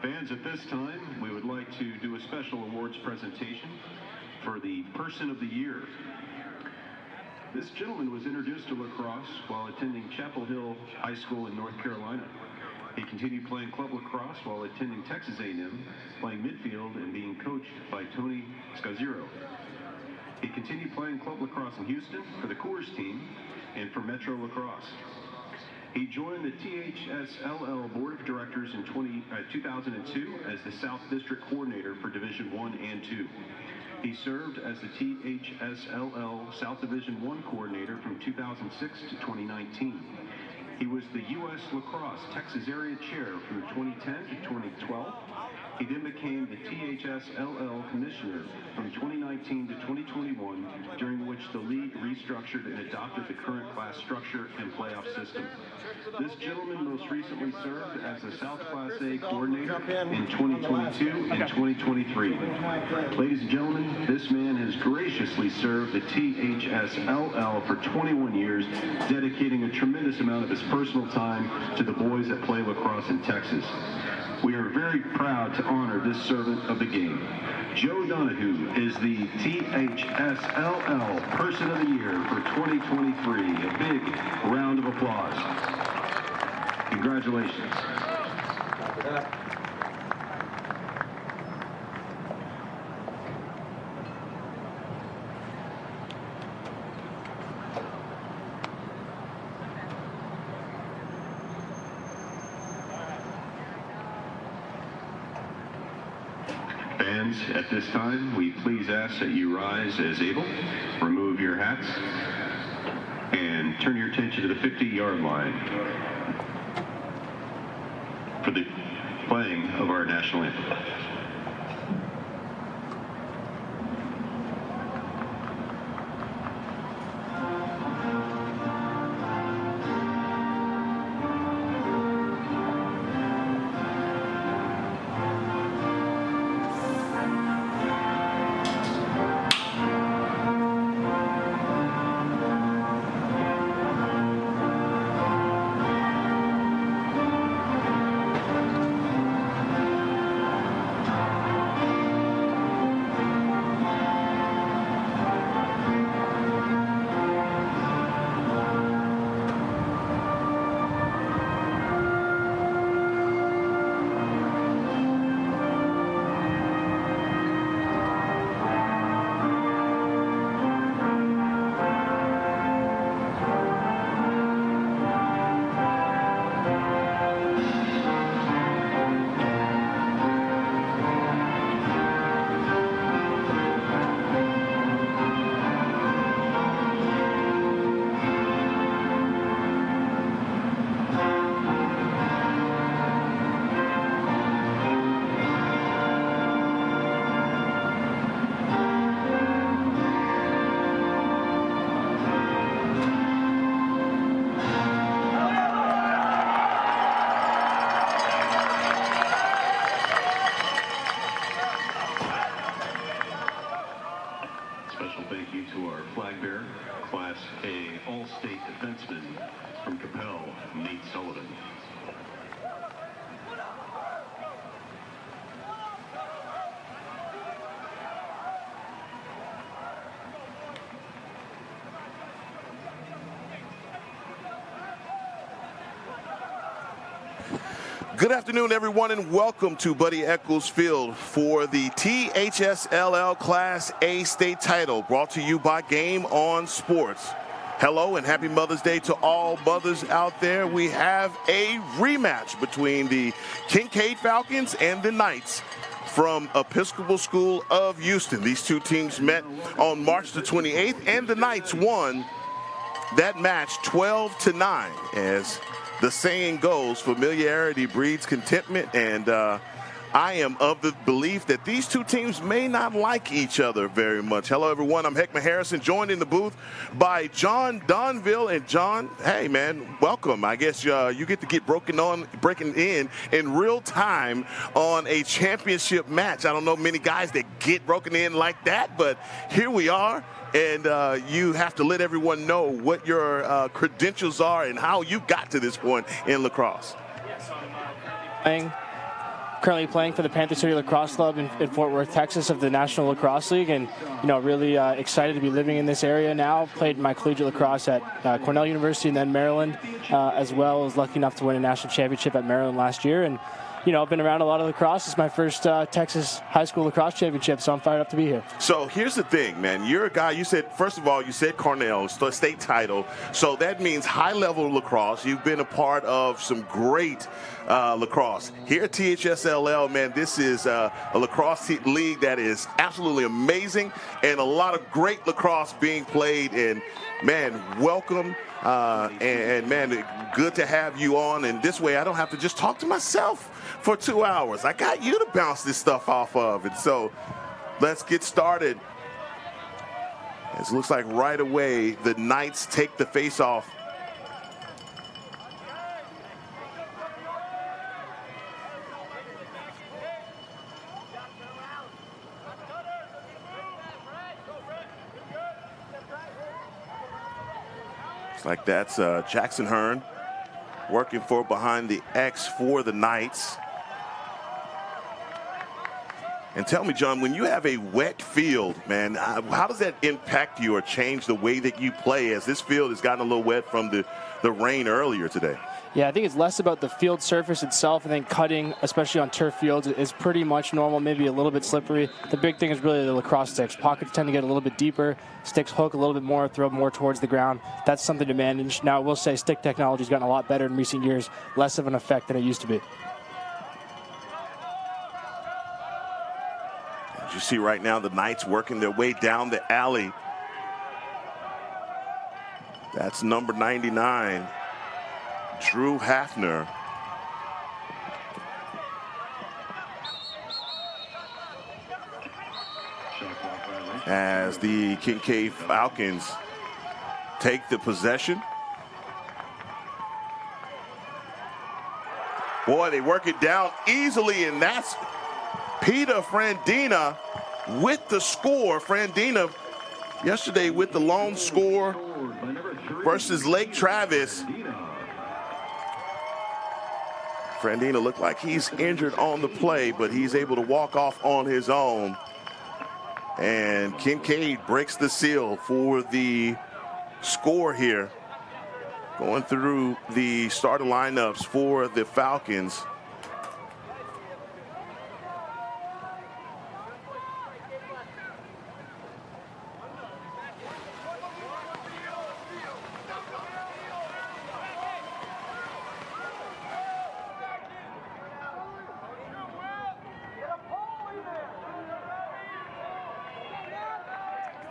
Fans, at this time, we would like to do a special awards presentation for the Person of the Year. This gentleman was introduced to lacrosse while attending Chapel Hill High School in North Carolina. He continued playing club lacrosse while attending Texas A&M, playing midfield and being coached by Tony Scazzero. He continued playing club lacrosse in Houston for the Coors team and for Metro Lacrosse. He joined the THSLL Board of Directors in 2002 as the South District Coordinator for Division I and II. He served as the THSLL South Division I Coordinator from 2006 to 2019. He was the U.S. Lacrosse Texas Area Chair from 2010 to 2012. He then became the THSLL Commissioner from 2019 to 2021, during which the league restructured and adopted the current class structure and playoff system. This gentleman most recently served as the South Class A Coordinator in 2022 and 2023. Ladies and gentlemen, this man has graciously served the THSLL for 21 years, dedicating a tremendous amount of his personal time to the boys that play lacrosse in Texas. We are very proud to honor this servant of the game. Joe Donahue is the THSLL Person of the Year for 2023. A big round of applause. Congratulations. Fans, at this time, we please ask that you rise as able, remove your hats, and turn your attention to the 50-yard line for the playing of our national anthem. Special thank you to our flag bearer, Class A All-State defenseman from Capel, Nate Sullivan. Good afternoon, everyone, and welcome to Buddy Echols Field for the THSLL Class A state title, brought to you by Game On Sports. Hello and happy Mother's Day to all mothers out there. We have a rematch between the Kinkaid Falcons and the Knights from Episcopal School of Houston. These two teams met on March the 28th, and the Knights won that match 12-9, as the saying goes, familiarity breeds contentment, and I am of the belief that these two teams may not like each other very much. Hello, everyone. I'm Heckman Harrison, joined in the booth by John Donville. And John, hey, man, welcome. I guess you get to get breaking in real time on a championship match. I don't know many guys that get broken in like that, but here we are. And you have to let everyone know what your credentials are and how you got to this point in lacrosse. Yes, I'm currently playing currently playing for the Panther City Lacrosse Club in Fort Worth, Texas, of the National Lacrosse League, and really excited to be living in this area now. Played my collegiate lacrosse at Cornell University and then Maryland, as well as lucky enough to win a national championship at Maryland last year. And I've been around a lot of lacrosse. It's my first Texas high school lacrosse championship, so I'm fired up to be here. So here's the thing, man. You're a guy, you said, first of all, you said Cornell, state title. So that means high-level lacrosse. You've been a part of some great lacrosse. Here at THSLL, man, this is a lacrosse league that is absolutely amazing and a lot of great lacrosse being played. And, man, welcome. And, man, good to have you on. And this way I don't have to just talk to myself for 2 hours. I got you to bounce this stuff off of. And so let's get started. It looks like right away the Knights take the face-off. Looks like that's Jackson Hearn working for behind the X for the Knights. And tell me, John, when you have a wet field, man, how does that impact you or change the way that you play, as this field has gotten a little wet from the rain earlier today? Yeah, I think it's less about the field surface itself. I think cutting, especially on turf fields, is pretty much normal, maybe a little bit slippery. The big thing is really the lacrosse sticks. Pockets tend to get a little bit deeper. Sticks hook a little bit more, throw more towards the ground. That's something to manage. Now, I will say stick technology has gotten a lot better in recent years, less of an effect than it used to be. As you see right now, the Knights working their way down the alley. That's number 99. Drew Hafner. As the Kinkaid Falcons take the possession. Boy, they work it down easily, and that's Peter Frandina with the score. Frandina yesterday with the lone score versus Lake Travis. Frandina looked like he's injured on the play, but he's able to walk off on his own. And Kinkaid breaks the seal for the score here. Going through the starting lineups for the Falcons.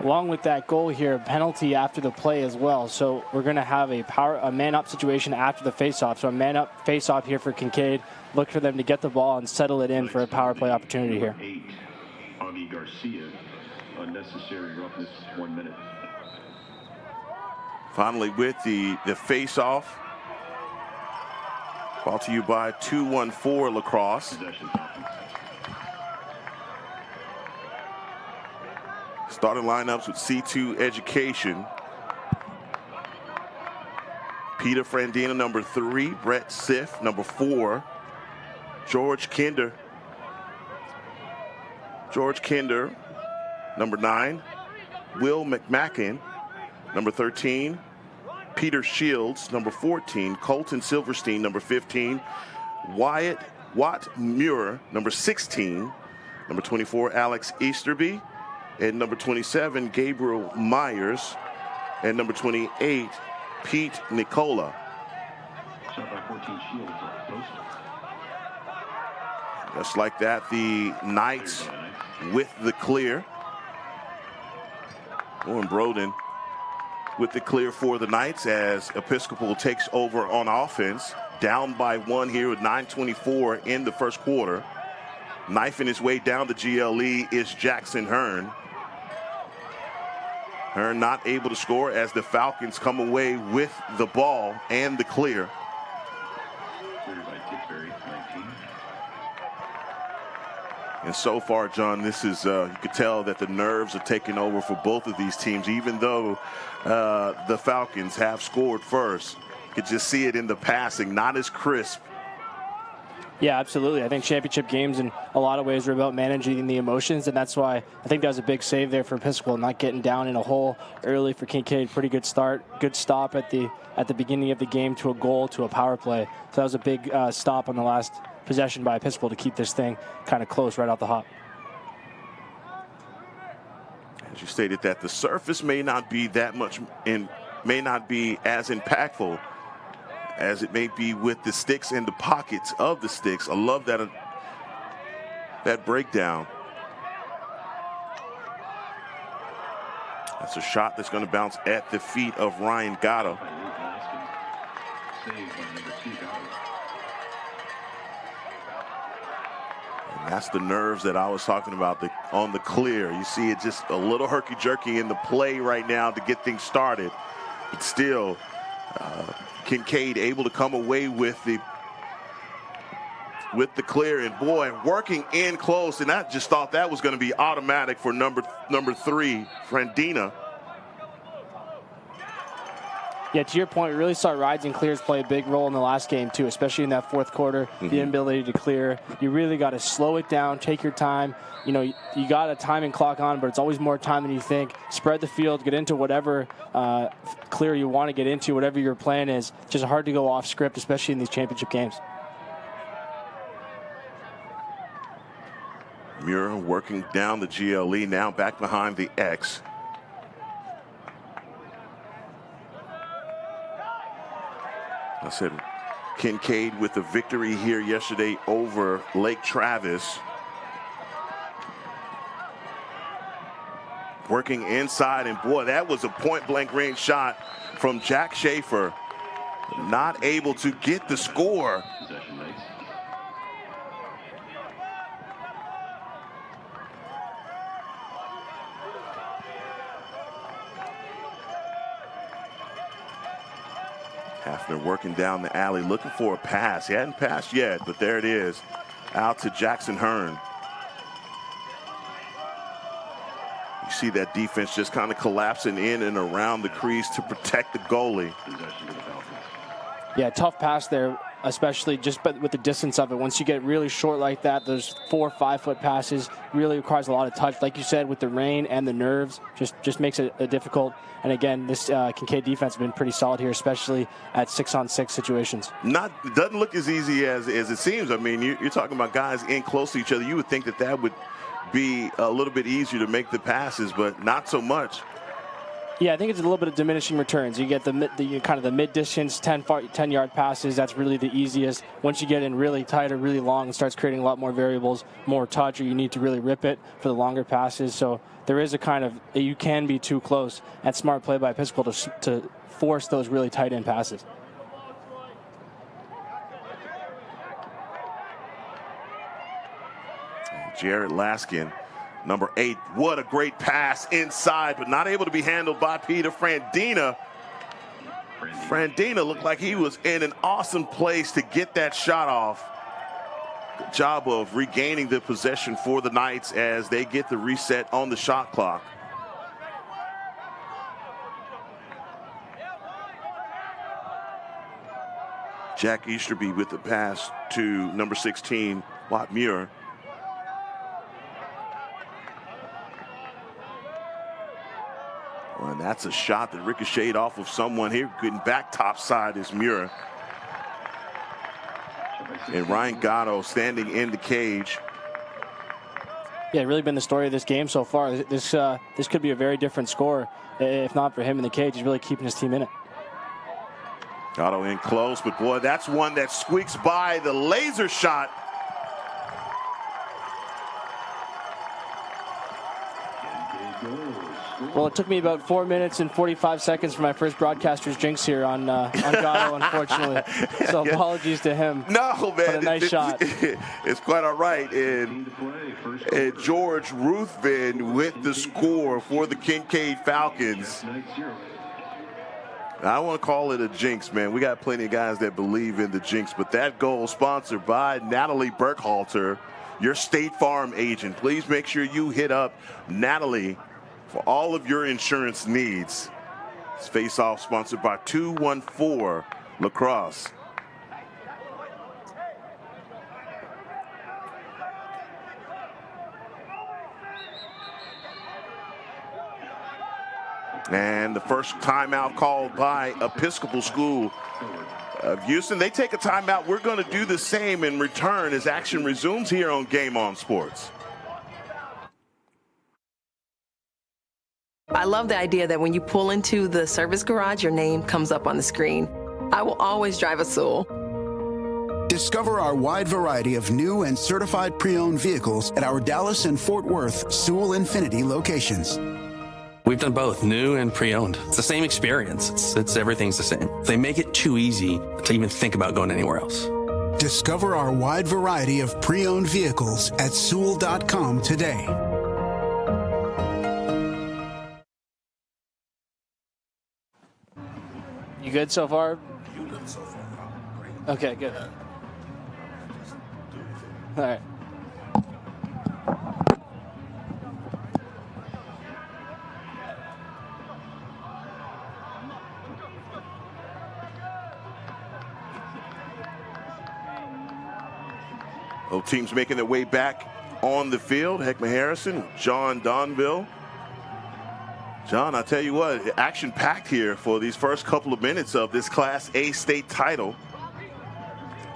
Along with that goal here, penalty after the play as well. So we're going to have a man-up situation after the face-off. So a man-up face-off here for Kinkaid. Look for them to get the ball and settle it in for a power play opportunity here. Augie Garcia, unnecessary roughness, 1 minute. Finally with the face-off. Brought to you by 214 Lacrosse. Starting lineups with C2 Education. Peter Frandina, number 3. Brett Siff, number 4. George Kinder, number 9. Will McMacken, number 13. Peter Shields, number 14. Colton Silverstein, number 15. Watt Muir, number 16. Number 24, Alex Easterby. And number 27, Gabriel Myers. And number 28, Pete Nicola. Shot by 14 Shields. Just like that, the Knights with the clear. Owen Broden with the clear for the Knights as Episcopal takes over on offense. Down by 1 here with 9:24 in the first quarter. Knifing his way down the GLE is Jackson Hearn. Hearn not able to score as the Falcons come away with the ball and the clear. And so far, John, this is, you could tell that the nerves are taking over for both of these teams, even though the Falcons have scored first. You could just see it in the passing, not as crisp Yeah, absolutely. I think championship games in a lot of ways are about managing the emotions, and that's why I think that was a big save there for Episcopal, not getting down in a hole early for Kinkaid. Pretty good start, good stop at the beginning of the game to a goal, to a power play. So that was a big stop on the last possession by Episcopal to keep this thing kind of close right out the hop. As you stated, that the surface may not be that much may not be as impactful as it may be with the sticks and the pockets of the sticks. I love that breakdown. That's a shot that's going to bounce at the feet of Ryan Gatto. And that's the nerves that I was talking about on the clear. You see it just a little herky-jerky in the play right now to get things started. But still, Kinkaid able to come away with the clear, and boy, working in close, and I just thought that was going to be automatic for number 3, Frandina. Yeah, to your point, we really saw rides and clears play a big role in the last game too, especially in that fourth quarter. The inability to clear. You really got to slow it down, take your time. You know, you got a timing clock on, but it's always more time than you think. Spread the field, get into whatever clear you want to get into, whatever your plan is. It's just hard to go off script, especially in these championship games. Mura working down the GLE, now back behind the X. I said Kinkaid with a victory here yesterday over Lake Travis. Working inside, and boy, that was a point-blank range shot from Jack Schaefer. Not able to get the score. Hafner working down the alley, looking for a pass. He hadn't passed yet, but there it is. Out to Jackson Hearn. You see that defense just kind of collapsing in and around the crease to protect the goalie. Yeah, tough pass there, especially just with the distance of it. Once you get really short like that, those 4 or 5 foot passes really requires a lot of touch. Like you said, with the rain and the nerves, just makes it difficult. And again, this Kinkaid defense has been pretty solid here, especially at 6-on-6 situations. Doesn't look as easy as it seems. I mean, you're talking about guys in close to each other. You would think that would be a little bit easier to make the passes, but not so much. Yeah, I think it's a little bit of diminishing returns. You get the kind of the mid-distance 10-yard passes. That's really the easiest. Once you get in really tight or really long, it starts creating a lot more variables, more touch, or you need to really rip it for the longer passes. So there is a kind of, you can be too close. And smart play by Episcopal to force those really tight end passes. Jared Laskin, number 8, what a great pass inside, but not able to be handled by Peter Frandina. Frandina looked like he was in an awesome place to get that shot off. Good job of regaining the possession for the Knights as they get the reset on the shot clock. Jack Easterby with the pass to number 16, Watt Muir. And that's a shot that ricocheted off of someone here. Getting back top side is Muir. And Ryan Gatto standing in the cage. Yeah, really been the story of this game so far. This could be a very different score if not for him in the cage. He's really keeping his team in it. Gatto in close, but boy, that's one that squeaks by. The laser shot. Well, it took me about 4 minutes and 45 seconds for my first broadcaster's jinx here on Gatto, unfortunately. So apologies to him. No, man. But a nice shot. It's quite all right. And George Ruthven with the score for the Kinkaid Falcons. I don't want to call it a jinx, man. We got plenty of guys that believe in the jinx, but that goal sponsored by Natalie Burkhalter, your State Farm agent. Please make sure you hit up Natalie for all of your insurance needs. This face-off sponsored by 214 Lacrosse. And the first timeout called by Episcopal School of Houston. They take a timeout. We're going to do the same in return as action resumes here on Game On Sports. I love the idea that when you pull into the service garage, your name comes up on the screen. I will always drive a Sewell. Discover our wide variety of new and certified pre-owned vehicles at our Dallas and Fort Worth Sewell Infiniti locations. We've done both new and pre-owned. It's the same experience. It's everything's the same. They make it too easy to even think about going anywhere else. Discover our wide variety of pre-owned vehicles at Sewell.com today. You good so far? Okay, good. All right. Both teams making their way back on the field. Heckma Harrison, John Donville. John, I tell you what, action-packed here for these first couple of minutes of this Class A state title.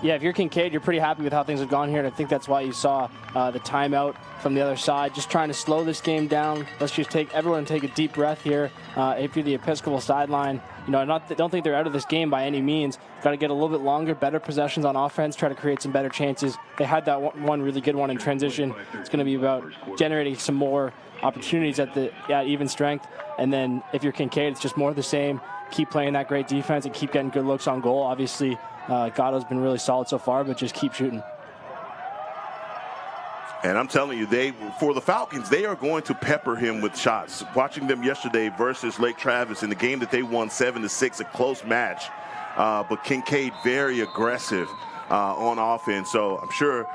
Yeah, if you're Kinkaid, you're pretty happy with how things have gone here, and I think that's why you saw the timeout from the other side, just trying to slow this game down. Let's just everyone take a deep breath here. If you're the Episcopal sideline, don't think they're out of this game by any means. Got to get a little bit longer, better possessions on offense, try to create some better chances. They had that one really good one in transition. It's going to be about generating some more opportunities at even strength. And then if you're Kinkaid, it's just more of the same. Keep playing that great defense and keep getting good looks on goal. Obviously, Gatto's been really solid so far, but just keep shooting. And I'm telling you, for the Falcons, they are going to pepper him with shots. Watching them yesterday versus Lake Travis in the game that they won 7-6, a close match. But Kinkaid very aggressive on offense. So I'm sure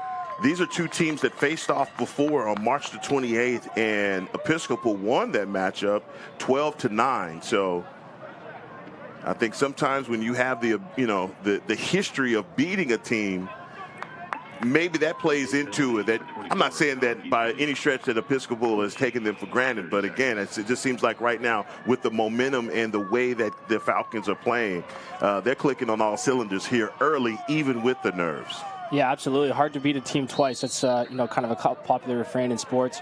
these are two teams that faced off before on March the 28th, and Episcopal won that matchup 12-9. So I think sometimes when you have the history of beating a team, maybe that plays into it. That I'm not saying that by any stretch that Episcopal has taken them for granted, but again, it just seems like right now with the momentum and the way that the Falcons are playing, they're clicking on all cylinders here early, even with the nerves. Yeah, absolutely. Hard to beat a team twice. That's kind of a popular refrain in sports.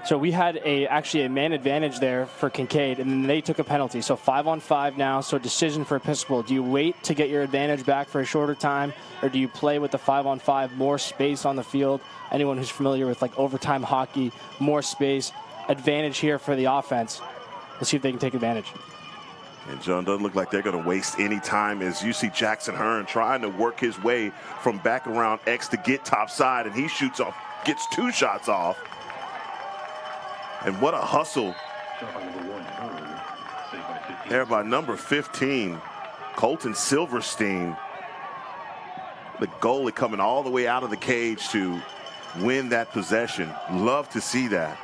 So we had actually a man advantage there for Kinkaid, and then they took a penalty. So 5-on-5 now. So decision for Episcopal. Do you wait to get your advantage back for a shorter time, or do you play with the 5-on-5, more space on the field? Anyone who's familiar with like overtime hockey, more space, advantage here for the offense. Let's see if they can take advantage. And John, doesn't look like they're going to waste any time as you see Jackson Hearn trying to work his way from back around X to get topside, and he shoots off, gets 2 shots off. And what a hustle there by number 15, Colton Silverstein. The goalie coming all the way out of the cage to win that possession. Love to see that.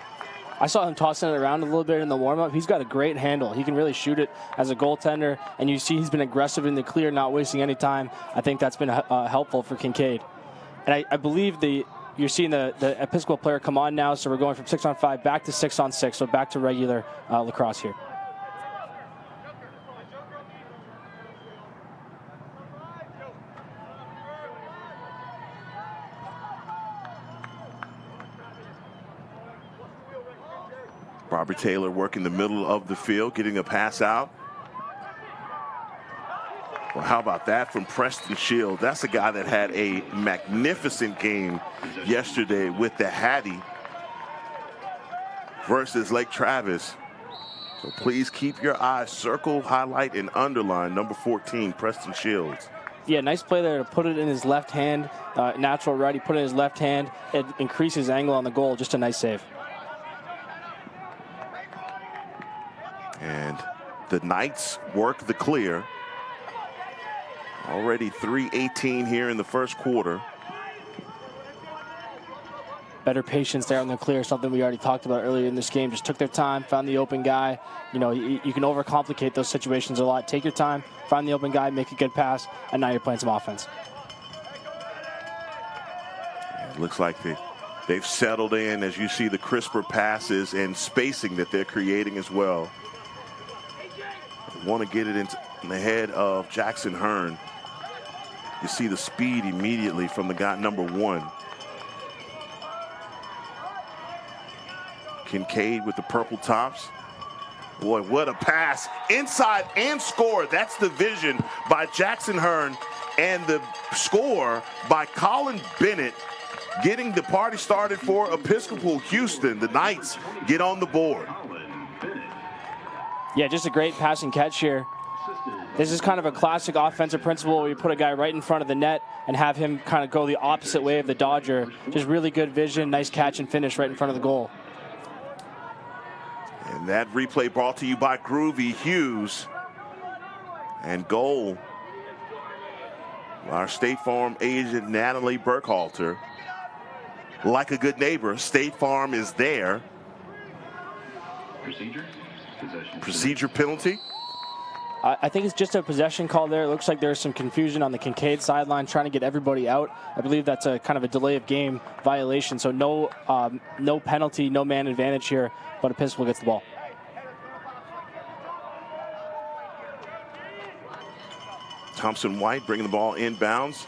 I saw him tossing it around a little bit in the warm-up. He's got a great handle. He can really shoot it as a goaltender, and you see he's been aggressive in the clear, not wasting any time. I think that's been helpful for Kinkaid. And I believe you're seeing the Episcopal player come on now, so we're going from 6-on-5 back to 6-on-6, so back to regular lacrosse here. Robert Taylor working the middle of the field, getting a pass out. Well, how about that from Preston Shield? That's a guy that had a magnificent game yesterday with the Hattie versus Lake Travis. So please keep your eyes, circle, highlight, and underline number 14, Preston Shields. Yeah, nice play there to put it in his left hand. Natural right, he put it in his left hand. It increases angle on the goal. Just a nice save. And the Knights work the clear. Already 3:18 here in the first quarter. Better patience there on the clear, something we already talked about earlier in this game. Just took their time, found the open guy. You can overcomplicate those situations a lot. Take your time, find the open guy, make a good pass, and now you're playing some offense. It looks like they've settled in as you see the crisper passes and spacing that they're creating as well. want to get it in the head of Jackson Hearn. You see the speed immediately from the guy number 1. Kinkaid with the purple tops. Boy, what a pass. Inside and score. That's the vision by Jackson Hearn, and the score by Colin Bennett, getting the party started for Episcopal Houston. The Knights get on the board. Yeah, just a great passing catch here. This is kind of a classic offensive principle where you put a guy right in front of the net and have him kind of go the opposite way of the Dodger. Just really good vision, nice catch and finish right in front of the goal. And that replay brought to you by Groovy Hughes. And goal, our State Farm agent Natalie Burkhalter. Like a good neighbor, State Farm is there. Procedure penalty. I think it's just a possession call there. It looks like there's some confusion on the Kinkaid sideline trying to get everybody out. I believe that's a kind of a delay of game violation. So no penalty, no man advantage here, but Episcopal gets the ball. Thompson White bringing the ball inbounds.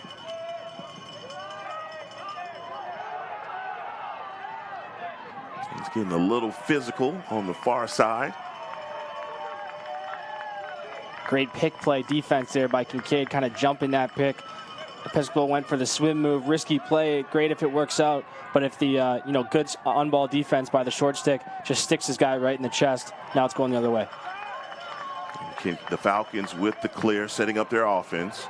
He's getting a little physical on the far side. Great pick play defense there by Kinkaid, kind of jumping that pick. Episcopal went for the swim move, risky play, great if it works out, but if the good on-ball defense by the short stick just sticks this guy right in the chest, now it's going the other way. The Falcons with the clear, setting up their offense.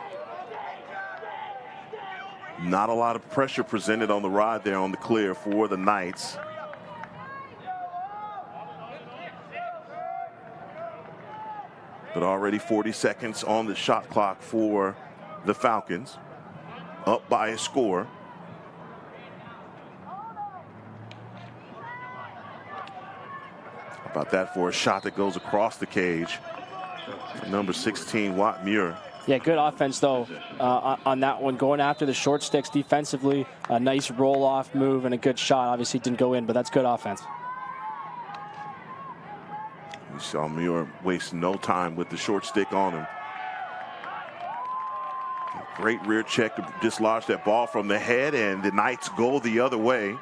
Not a lot of pressure presented on the rod there on the clear for the Knights. But already 40 seconds on the shot clock for the Falcons. Up by a score. How about that for a shot that goes across the cage? Number 16, Watt Muir. Yeah, good offense, though, on that one. Going after the short sticks defensively. A nice roll-off move and a good shot. Obviously, didn't go in, but that's good offense. We saw Muir waste no time with the short stick on him. Great rear check to dislodge that ball from the head, and the Knights go the other way.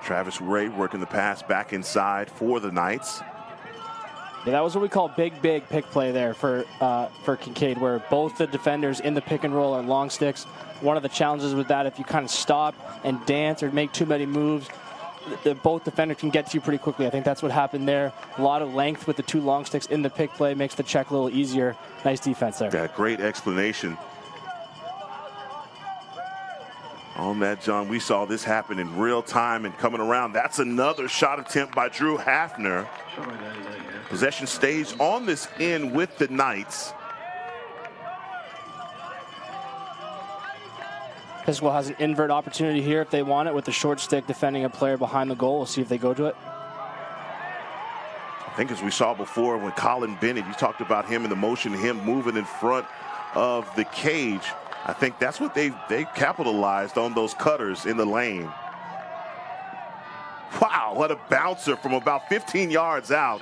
Travis Ray working the pass back inside for the Knights. Yeah, that was what we call big pick play there for Kinkaid, where both the defenders in the pick and roll are long sticks. One of the challenges with that, if you kind of stop and dance or make too many moves, both defenders can get to you pretty quickly. I think that's what happened there. A lot of length with the two long sticks in the pick play makes the check a little easier. Nice defense there. Yeah, great explanation on that, John. We saw this happen in real time and coming around. That's another shot attempt by Drew Hafner. Possession stays on this end with the Knights. Episcopal has an invert opportunity here if they want it, with the short stick defending a player behind the goal. We'll see if they go to it. I think as we saw before when Colin Bennett, you talked about him in the motion, him moving in front of the cage. I think that's what they capitalized on, those cutters in the lane. Wow, what a bouncer from about 15 yards out.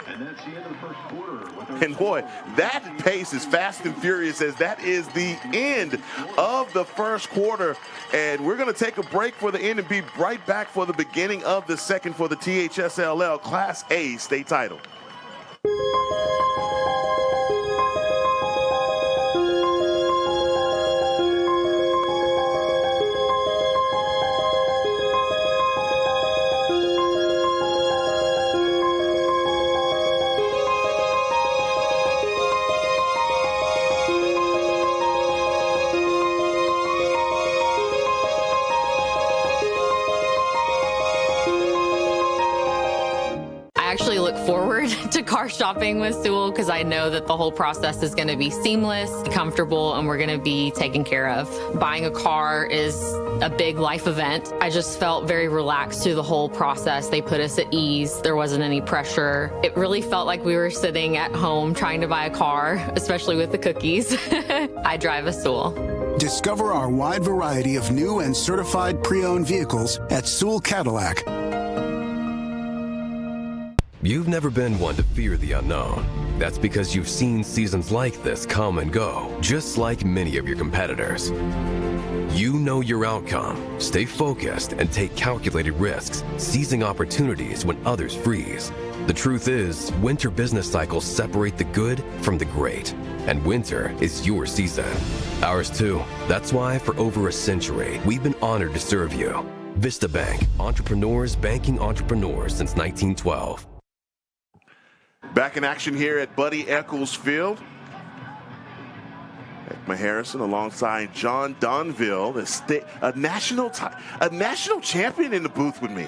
And that's the end of the first quarter. And boy, that pace is fast and furious, as that is the end of the first quarter. And we're going to take a break for the end and be right back for the beginning of the second for the THSLL Class A state title. Forward to car shopping with Sewell, because I know that the whole process is going to be seamless, comfortable, and we're going to be taken care of. Buying a car is a big life event. I just felt very relaxed through the whole process. They put us at ease. There wasn't any pressure. It really felt like we were sitting at home trying to buy a car, especially with the cookies. I drive a Sewell. Discover our wide variety of new and certified pre-owned vehicles at Sewell Cadillac. You've never been one to fear the unknown. That's because you've seen seasons like this come and go, just like many of your competitors. You know your outcome, stay focused, and take calculated risks, seizing opportunities when others freeze. The truth is, winter business cycles separate the good from the great, and winter is your season. Ours too. That's why for over a century, we've been honored to serve you. Vista Bank, entrepreneurs banking entrepreneurs since 1912. Back in action here at Buddy Echols Field. Ekma Harrison alongside John Donville, a national champion in the booth with me.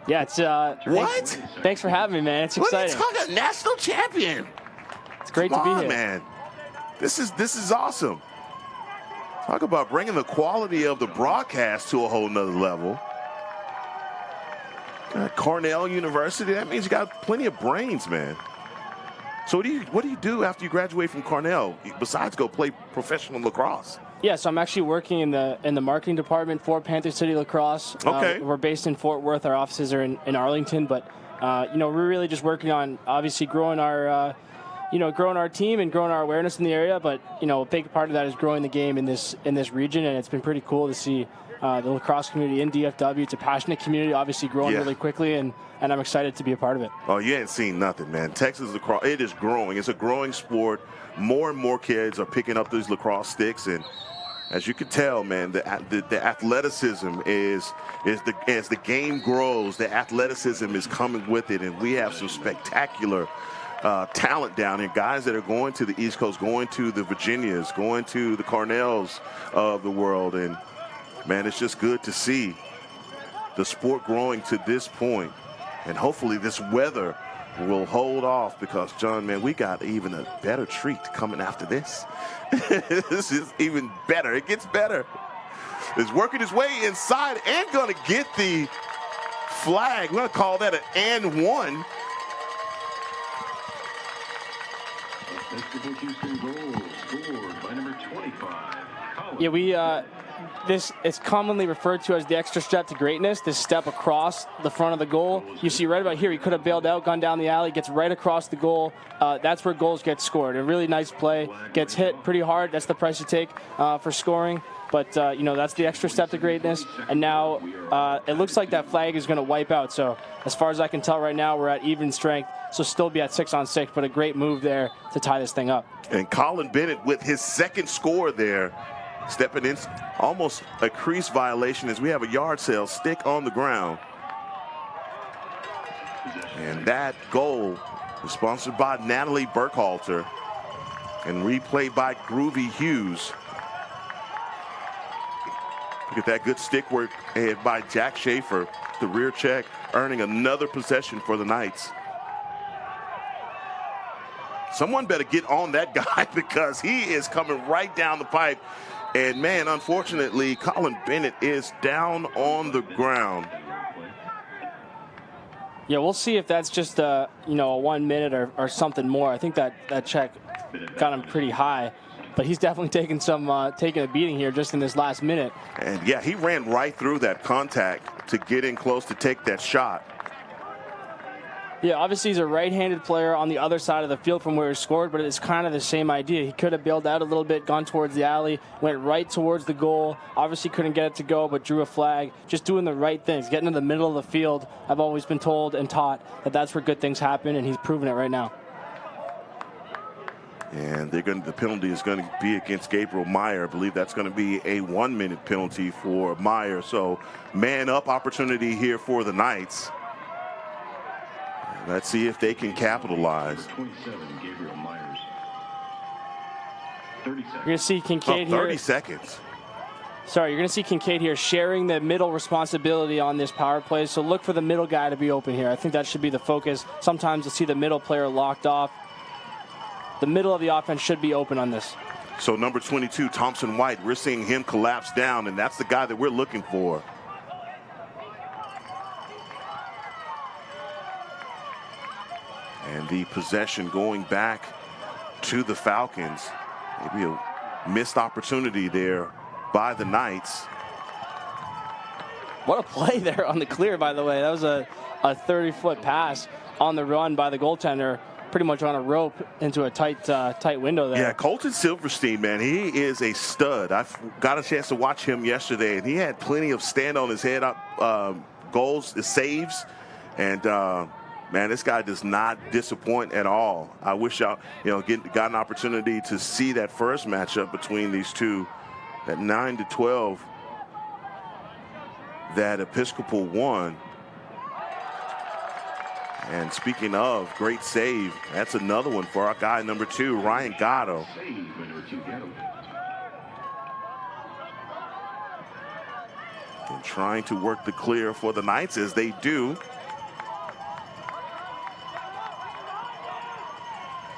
Yeah, it's what? Thanks for having me, man. It's exciting. What are you talking? National champion. It's great Come to be on, here, man. This is awesome. Talk about bringing the quality of the broadcast to a whole nother level. Cornell University, that means you got plenty of brains, man. So what do you do after you graduate from Cornell besides go play professional lacrosse? Yeah, so I'm actually working in the marketing department for Panther City Lacrosse. Okay. We're based in Fort Worth. Our offices are in Arlington, but we're really just working on obviously growing our team and growing our awareness in the area. But a big part of that is growing the game in this region, and it's been pretty cool to see the lacrosse community in DFW. It's a passionate community, obviously growing really quickly, and I'm excited to be a part of it. Oh, you ain't seen nothing, man. Texas lacrosse, it is growing. It's a growing sport. More and more kids are picking up these lacrosse sticks, and as you can tell, man, the athleticism as the game grows, the athleticism is coming with it, and we have some spectacular talent down here. Guys that are going to the East Coast, going to the Virginias, going to the Cornells of the world, and man, it's just good to see the sport growing to this point, and hopefully this weather will hold off because, John, man, we got even a better treat coming after this. This is even better. It gets better. He's working his way inside and going to get the flag. We're going to call that an and one. Episcopal Houston goal scored by number 25. Yeah, this is commonly referred to as the extra step to greatness, this step across the front of the goal. You see right about here, he could have bailed out, gone down the alley, gets right across the goal. That's where goals get scored. A really nice play, gets hit pretty hard. That's the price you take for scoring. But, that's the extra step to greatness. And now it looks like that flag is going to wipe out. So as far as I can tell right now, we're at even strength. So still be at 6-on-6, but a great move there to tie this thing up. And Colin Bennett with his second score there. Stepping in, almost a crease violation as we have a yard sale stick on the ground. And that goal is sponsored by Natalie Burkhalter and replayed by Groovy Hughes. Look at that good stick work ahead by Jack Schaefer, the rear check, earning another possession for the Knights. Someone better get on that guy because he is coming right down the pipe. And, man, unfortunately, Colin Bennett is down on the ground. Yeah, we'll see if that's just a 1 minute or something more. I think that check got him pretty high, but he's definitely taking a beating here just in this last minute. And, yeah, he ran right through that contact to get in close to take that shot. Yeah, obviously he's a right-handed player on the other side of the field from where he scored, but it's kind of the same idea. He could have bailed out a little bit, gone towards the alley, went right towards the goal. Obviously couldn't get it to go, but drew a flag. Just doing the right things, getting in the middle of the field. I've always been told and taught that that's where good things happen, and he's proven it right now. And the penalty is going to be against Gabriel Meyer. I believe that's going to be a 1 minute penalty for Meyer. So man up opportunity here for the Knights. Let's see if they can capitalize. 27, Gabriel Myers. 30 seconds. You're going to see Kinkaid here. 30 seconds. Sorry, you're going to see Kinkaid here sharing the middle responsibility on this power play. So look for the middle guy to be open here. I think that should be the focus. Sometimes you'll see the middle player locked off. The middle of the offense should be open on this. So number 22, Thompson White, we're seeing him collapse down, and that's the guy that we're looking for. And the possession going back to the Falcons. Maybe missed opportunity there by the Knights. What a play there on the clear, by the way. That was a 30-foot pass on the run by the goaltender, pretty much on a rope into a tight window there. Yeah, Colton Silverstein, man, he is a stud. I've got a chance to watch him yesterday, and he had plenty of stand on his head up goals, saves, and man, this guy does not disappoint at all. I wish y'all, got an opportunity to see that first matchup between these two, that 9-12 that Episcopal won. And speaking of great save, that's another one for our guy number 2, Ryan Gatto. And trying to work the clear for the Knights as they do.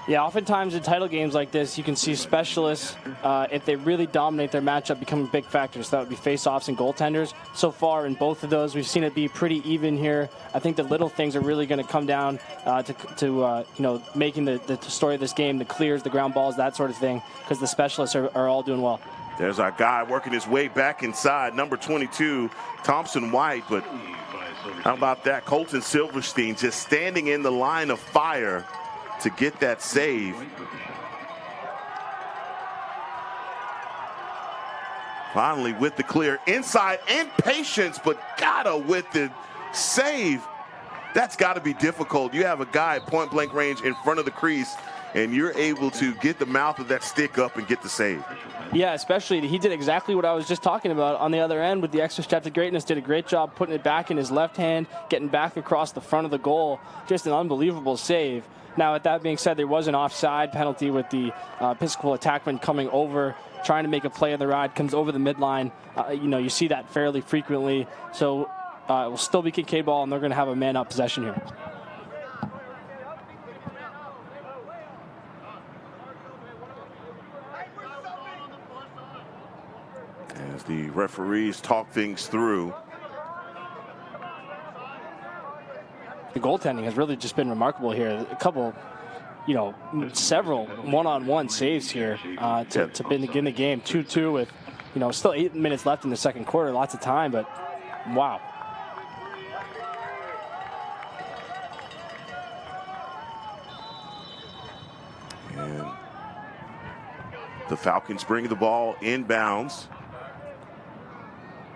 Yeah, oftentimes in title games like this, you can see specialists, if they really dominate their matchup, becoming big factors. That would be face-offs and goaltenders. So far in both of those, we've seen it be pretty even here. I think the little things are really going to come down to making the story of this game, the clears, the ground balls, that sort of thing, because the specialists are all doing well. There's our guy working his way back inside, number 22, Thompson White. But how about that? Colton Silverstein just standing in the line of fire to get that save. Finally with the clear inside and patience, but Gatto with the save. That's got to be difficult. You have a guy at point blank range in front of the crease, and you're able to get the mouth of that stick up and get the save. Yeah, especially he did exactly what I was just talking about on the other end with the extra step to greatness. Did a great job putting it back in his left hand, getting back across the front of the goal. Just an unbelievable save. Now, with that being said, there was an offside penalty with the Episcopal attackman coming over, trying to make a play on the ride, comes over the midline. You see that fairly frequently. So it will still be Kinkaid ball, and they're going to have a man-up possession here. As the referees talk things through. The goaltending has really just been remarkable here. A couple, several one-on-one saves here to begin the game. 2-2 with, still 8 minutes left in the second quarter. Lots of time, but wow. And the Falcons bring the ball inbounds.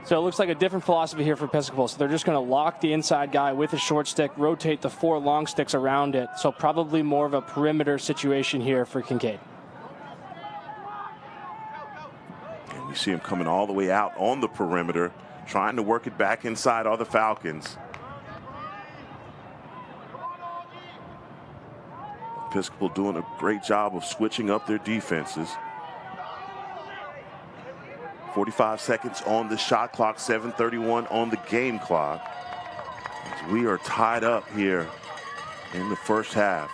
So it looks like a different philosophy here for Episcopal. So they're just going to lock the inside guy with a short stick, rotate the 4 long sticks around it. So probably more of a perimeter situation here for Kinkaid. And we see him coming all the way out on the perimeter, trying to work it back inside are the Falcons. Episcopal doing a great job of switching up their defenses. 45 seconds on the shot clock, 7:31 on the game clock. As we are tied up here in the first half.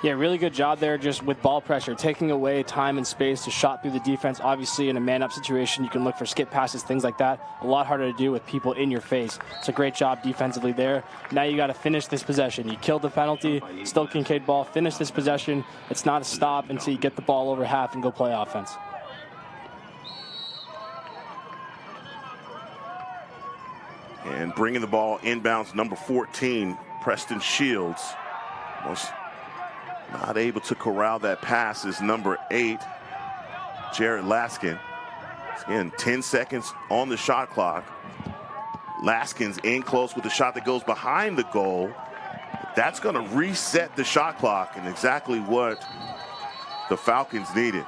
Yeah, really good job there just with ball pressure, taking away time and space to shot through the defense. Obviously, in a man-up situation, you can look for skip passes, things like that. A lot harder to do with people in your face. It's a great job defensively there. Now you got to finish this possession. You killed the penalty, still Kinkaid ball. Finish this possession. It's not a stop until you get the ball over half and go play offense. And bringing the ball inbounds, number 14, Preston Shields. Was not able to corral that pass is number 8, Jared Laskin. Again, 10 seconds on the shot clock. Laskin's in close with a shot that goes behind the goal. That's going to reset the shot clock, and exactly what the Falcons needed.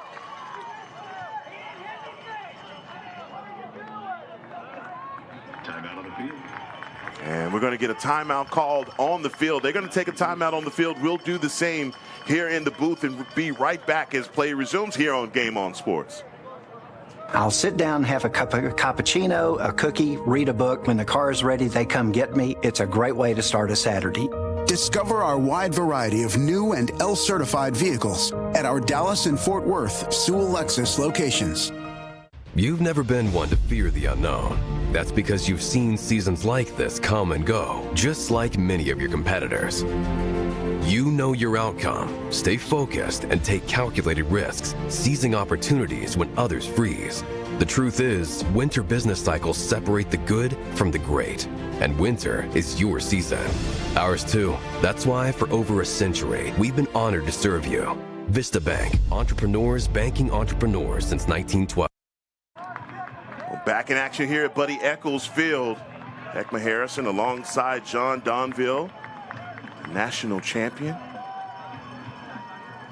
And we're going to get a timeout called on the field. They're going to take a timeout on the field. We'll do the same here in the booth and be right back as play resumes here on Game On Sports. I'll sit down, have a cup of cappuccino, a cookie, read a book. When the car is ready, they come get me. It's a great way to start a Saturday. Discover our wide variety of new and L-certified vehicles at our Dallas and Fort Worth Sewell Lexus locations. You've never been one to fear the unknown. That's because you've seen seasons like this come and go, just like many of your competitors. You know your outcome, stay focused, and take calculated risks, seizing opportunities when others freeze. The truth is, winter business cycles separate the good from the great, and winter is your season. Ours too. That's why for over a century, we've been honored to serve you. Vista Bank, entrepreneurs banking entrepreneurs since 1912. Back in action here at Buddy Eccles Field. Ekma Harrison alongside John Donville, national champion,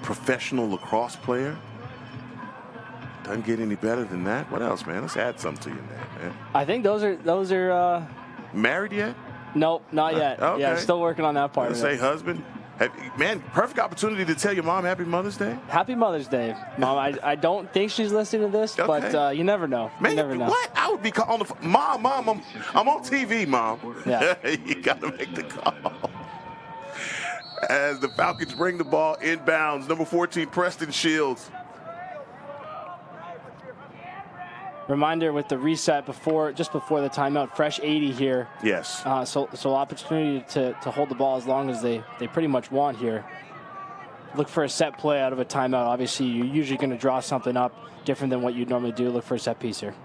professional lacrosse player. Doesn't get any better than that. What else, man? Let's add something to your name, man. I think those are. Married yet? Nope, not yet. Okay. Yeah, still working on that part. Let's say husband. Man, perfect opportunity to tell your mom Happy Mother's Day. Happy Mother's Day, Mom. I don't think she's listening to this, Okay. but you never know. Man, you never know. what? I would be calling the phone. Mom, I'm on TV, Mom. Yeah. You got to make the call. As the Falcons bring the ball inbounds, number 14, Preston Shields. Reminder with the reset just before the timeout, fresh 80 here. Yes. So opportunity to hold the ball as long as they pretty much want here. Look for a set play out of a timeout. Obviously, you're usually going to draw something up different than what you'd normally do. Look for a set piece here.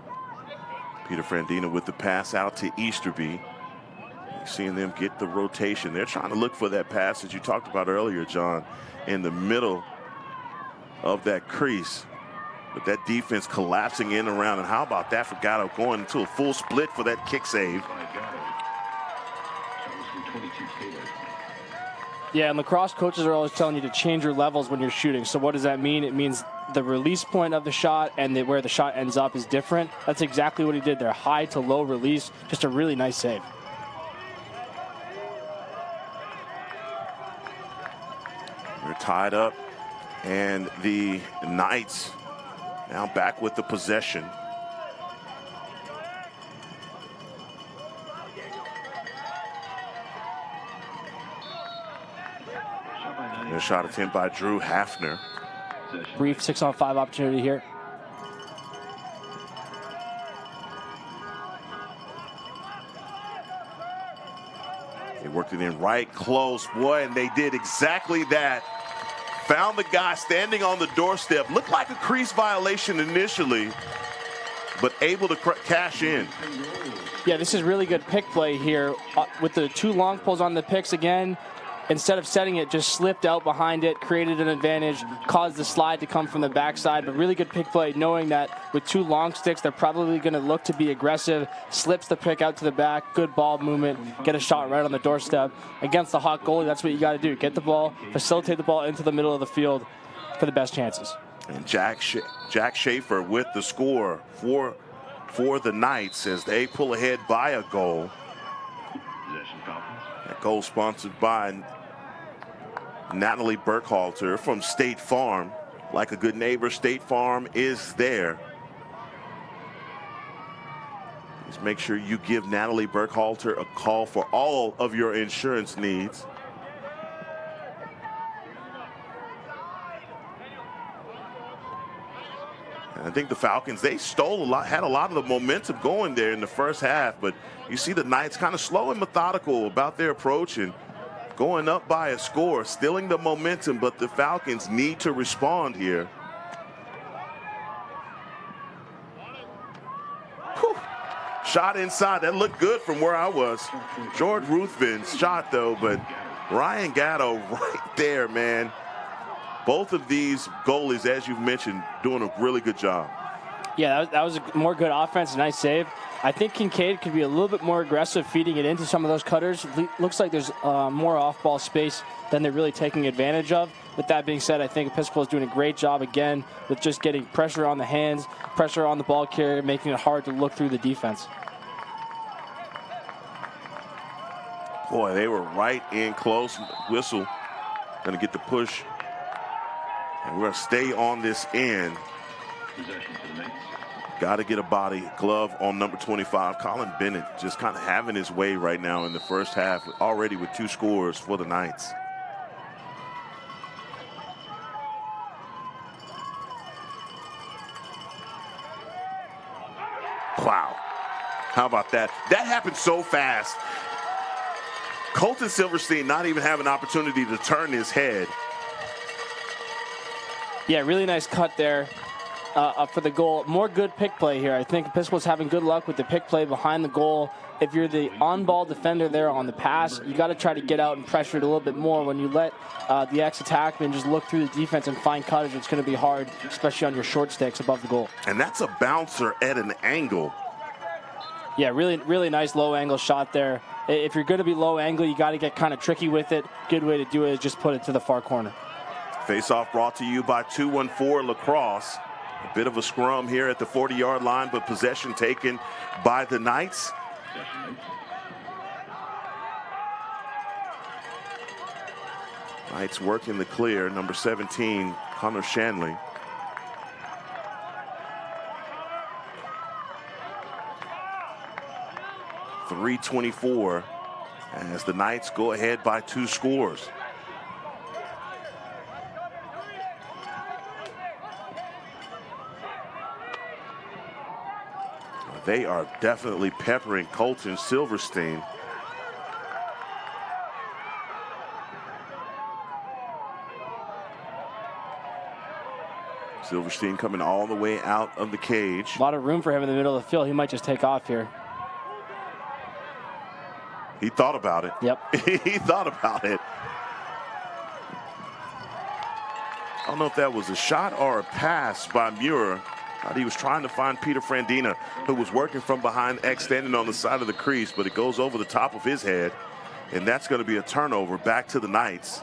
Peter Frandina with the pass out to Easterby. You're seeing them get the rotation. They're trying to look for that pass that you talked about earlier, John, in the middle of that crease. But that defense collapsing in around. And how about that for Gatto going into a full split for that kick save? Yeah, and lacrosse coaches are always telling you to change your levels when you're shooting. So what does that mean? It means the release point of the shot and where the shot ends up is different. That's exactly what he did there. High to low release. Just a really nice save. We're tied up. And the Knights now back with the possession. And a shot attempt by Drew Hafner. Brief 6-on-5 opportunity here. They worked it in right close, boy, and they did exactly that. Found the guy standing on the doorstep. Looked like a crease violation initially, but able to cash in. Yeah, this is really good pick play here. With the two long pulls on the picks again, instead of setting it, just slipped out behind it, created an advantage, caused the slide to come from the backside. But really good pick play, knowing that with two long sticks, they're probably going to look to be aggressive. Slips the pick out to the back, good ball movement, get a shot right on the doorstep. Against the hot goalie, that's what you got to do. Get the ball, facilitate the ball into the middle of the field for the best chances. And Jack Schaefer with the score for the Knights as they pull ahead by a goal. That goal sponsored by Natalie Burkhalter from State Farm. Like a good neighbor, State Farm is there. Just make sure you give Natalie Burkhalter a call for all of your insurance needs. And I think the Falcons, they stole a lot, had a lot of the momentum going there in the first half, but you see the Knights kind of slow and methodical about their approach and going up by a score, stealing the momentum, but the Falcons need to respond here. Whew. Shot inside, that looked good from where I was. George Ruthven's shot though, but Ryan Gatto right there, man. Both of these goalies, as you've mentioned, doing a really good job. Yeah, that was a more good offense, nice save. I think Kinkaid could be a little bit more aggressive feeding it into some of those cutters. Looks like there's more off-ball space than they're really taking advantage of. With that being said, I think Episcopal is doing a great job again with just getting pressure on the hands, pressure on the ball carrier, making it hard to look through the defense. Boy, they were right in close. Whistle going to get the push. And we're going to stay on this end. Got to get a body glove on number 25. Colin Bennett just kind of having his way right now in the first half, already with 2 scores for the Knights. How about that? That happened so fast. Colton Silverstein not even have an opportunity to turn his head. Yeah, really nice cut there for the goal. More good pick play here. I think Episcopal's having good luck with the pick play behind the goal. If you're the on-ball defender there on the pass, you got to try to get out and pressure it a little bit more. When you let the ex-attackman just look through the defense and find coverage, it's going to be hard, especially on your short sticks above the goal. And that's a bouncer at an angle. Yeah, really, really nice low-angle shot there. If you're going to be low-angle, you got to get kind of tricky with it. Good way to do it is just put it to the far corner. Face-off brought to you by 214 Lacrosse. A bit of a scrum here at the 40-yard line, but possession taken by the Knights. Knights working the clear. Number 17, Connor Shanley. .324 as the Knights go ahead by 2 scores. They are definitely peppering Colton Silverstein. Silverstein coming all the way out of the cage. A lot of room for him in the middle of the field. He might just take off here. He thought about it. Yep. He thought about it. I don't know if that was a shot or a pass by Muir. He was trying to find Peter Frandina, who was working from behind X, standing on the side of the crease, but it goes over the top of his head, and that's going to be a turnover back to the Knights.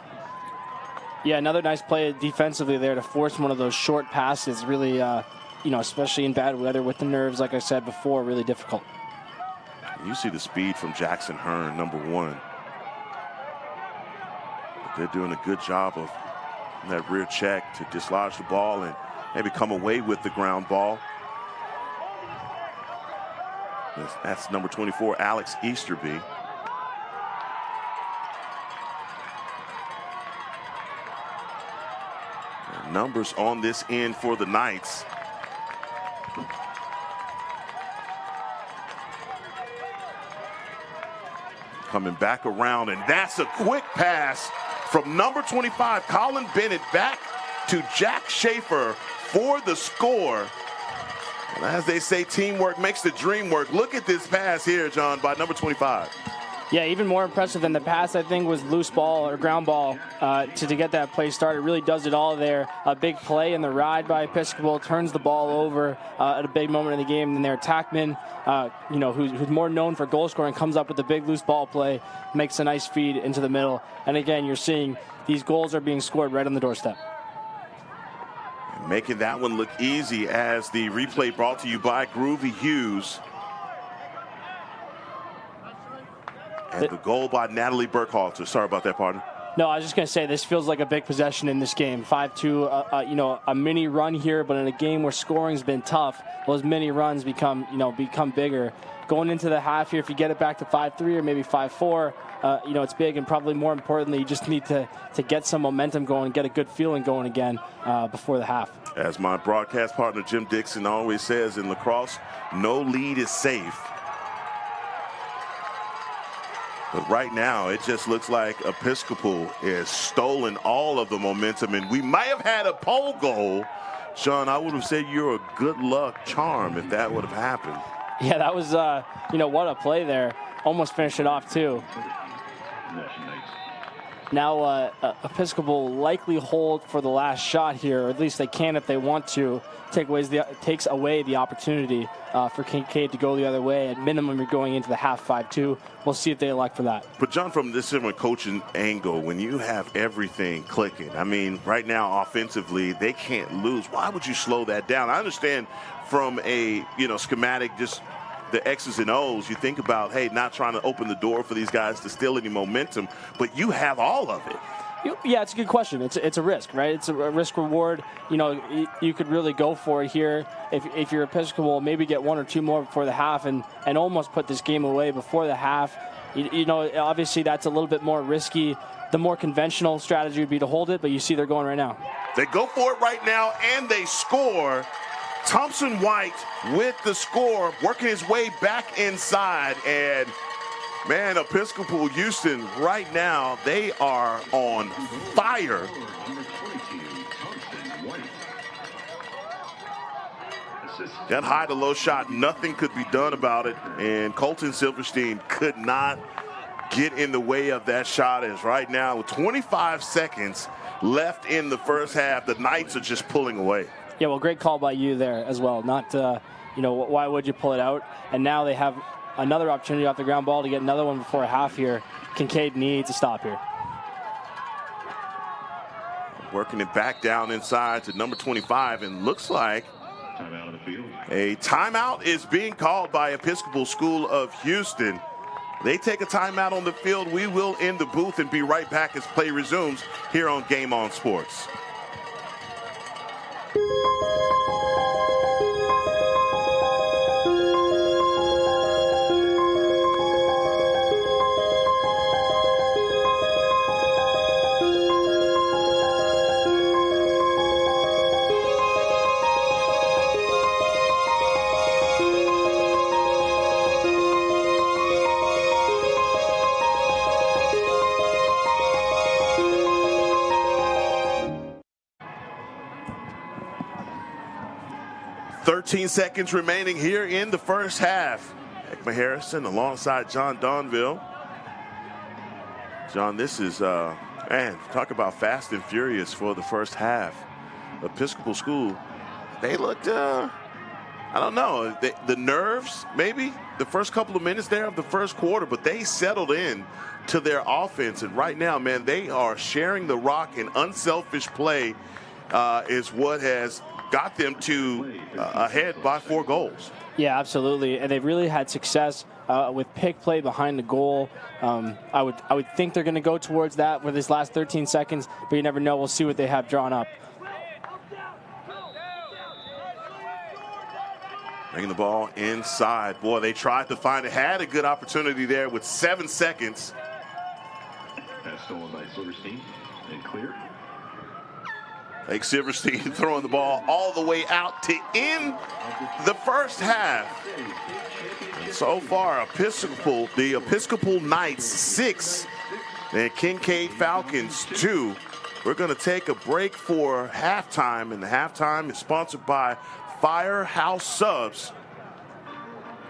Yeah, another nice play defensively there to force one of those short passes. Really, you know, especially in bad weather with the nerves, like I said before, really difficult. You see the speed from Jackson Hearn, number 1. But they're doing a good job of that rear check to dislodge the ball and maybe come away with the ground ball. That's number 24, Alex Easterby. And numbers on this end for the Knights. Coming back around, and that's a quick pass from number 25, Colin Bennett, back to Jack Schaefer for the score. And as they say, teamwork makes the dream work. Look at this pass here, John, by number 25. Yeah, even more impressive than the pass, I think, was loose ball or ground ball to get that play started. Really does it all there. A big play in the ride by Episcopal, turns the ball over at a big moment in the game. And their attackman, you know, who's more known for goal scoring, comes up with a big loose ball play, makes a nice feed into the middle. And again, you're seeing these goals are being scored right on the doorstep. And making that one look easy as the replay brought to you by Groovy Hughes. And the goal by Natalie Burkhalter. Sorry about that, partner. No, I was just going to say, this feels like a big possession in this game. 5-2, you know, a mini run here, but in a game where scoring's been tough, those mini runs become bigger. Going into the half here, if you get it back to 5-3 or maybe 5-4, you know, it's big, and probably more importantly, you just need to get some momentum going, get a good feeling going again before the half. As my broadcast partner Jim Dixon always says in lacrosse, no lead is safe. But right now, it just looks like Episcopal has stolen all of the momentum, and we might have had a pole goal. Sean, I would have said you're a good luck charm if that would have happened. Yeah, that was, you know, what a play there. Almost finished it off, too. Now, Episcopal likely hold for the last shot here, or at least they can if they want to. Takes away the opportunity for Kinkaid to go the other way. At minimum, you're going into the half 5-2. We'll see if they elect for that. But, John, from this different coaching angle, when you have everything clicking, I mean, right now, offensively, they can't lose. Why would you slow that down? I understand from a, you know, schematic, just the X's and O's, you think about, hey, not trying to open the door for these guys to steal any momentum, but you have all of it. Yeah, it's a good question. It's a risk, right? It's a risk reward. You know, you could really go for it here. If you're Episcopal, maybe get 1 or 2 more before the half and almost put this game away before the half. You know, obviously that's a little bit more risky. The more conventional strategy would be to hold it, but you see they're going right now. They go for it right now, and they score Thompson White with the score, working his way back inside. And, man, Episcopal Houston right now, they are on fire. That high to low shot, nothing could be done about it. And Colton Silverstein could not get in the way of that shot. As right now, with 25 seconds left in the first half, the Knights are just pulling away. Yeah, well, great call by you there as well. Not, you know, why would you pull it out? And now they have another opportunity off the ground ball to get another one before a half here. Kinkaid needs to stop here. Working it back down inside to number 25, and looks like Timeout on the field. a timeout is being called by Episcopal School of Houston. They take a timeout on the field. We will end the booth and be right back as play resumes here on Game On Sports. Seconds remaining here in the first half. Ekman Harrison alongside John Donville. John, this is, man, talk about fast and furious for the first half. Episcopal School, they looked, I don't know, the nerves, maybe, the first couple of minutes there of the first quarter, but they settled in to their offense. And right now, man, they are sharing the rock, and unselfish play is what has got them to ahead by 4 goals. Yeah, absolutely. And they've really had success with pick play behind the goal. I would think they're going to go towards that with this last 13 seconds, but you never know. We'll see what they have drawn up. Bringing the ball inside. Boy, they tried to find it. Had a good opportunity there with 7 seconds. Pass stolen by Silverstein and clear. Like Silverstein throwing the ball all the way out to end the first half. And so far, the Episcopal Knights 6 and Kinkaid Falcons 2. We're going to take a break for halftime, and the halftime is sponsored by Firehouse Subs,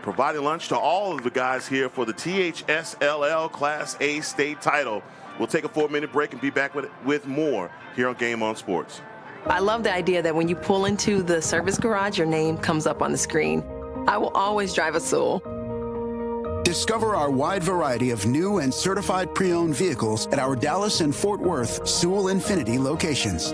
providing lunch to all of the guys here for the THSLL Class A state title. We'll take a 4-minute break and be back with more here on Game On Sports. I love the idea that when you pull into the service garage, your name comes up on the screen. I will always drive a Sewell. Discover our wide variety of new and certified pre-owned vehicles at our Dallas and Fort Worth Sewell Infiniti locations.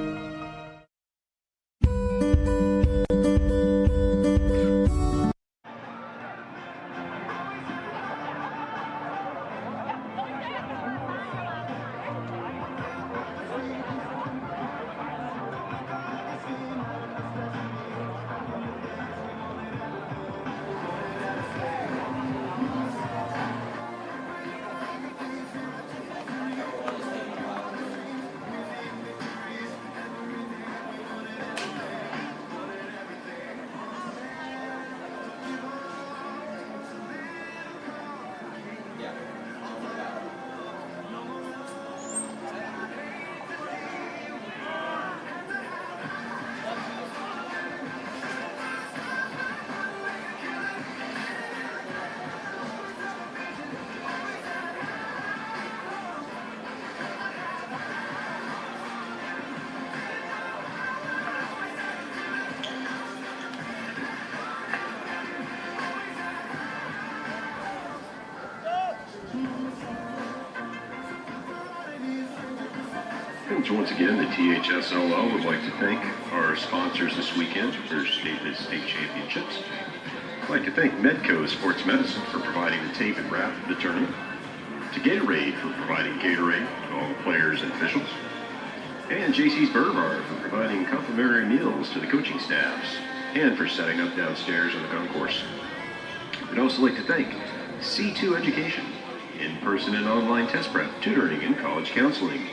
Once again, the THSLL would like to thank our sponsors this weekend for state championships. I'd like to thank Medco Sports Medicine for providing the tape and wrap for the tournament, to Gatorade for providing Gatorade to all the players and officials, and JC's Burger Bar for providing complimentary meals to the coaching staffs, and for setting up downstairs on the concourse. We'd also like to thank C2 Education, in-person and online test prep, tutoring, and college counseling.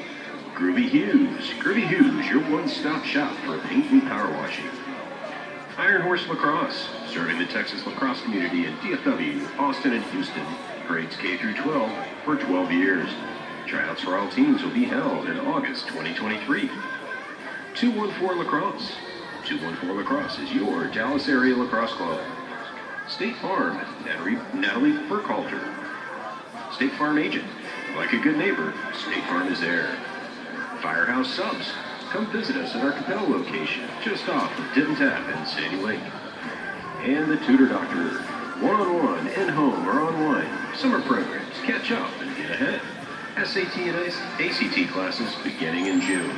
Groovy Hughes, your one-stop shop for paint and power washing. Iron Horse Lacrosse, serving the Texas lacrosse community in DFW, Austin, and Houston, grades K through 12 for 12 years. Tryouts for all teams will be held in August 2023. 214 Lacrosse. 214 Lacrosse is your Dallas area lacrosse club. State Farm, Natalie Burkhalter. State Farm agent. Like a good neighbor, State Farm is there. Firehouse Subs. Come visit us at our Capel location, just off of Denton Tap and Sandy Lake. And the Tutor Doctor. One-on-one, in-home, or online. Summer programs. Catch up and get ahead. SAT and ACT classes beginning in June.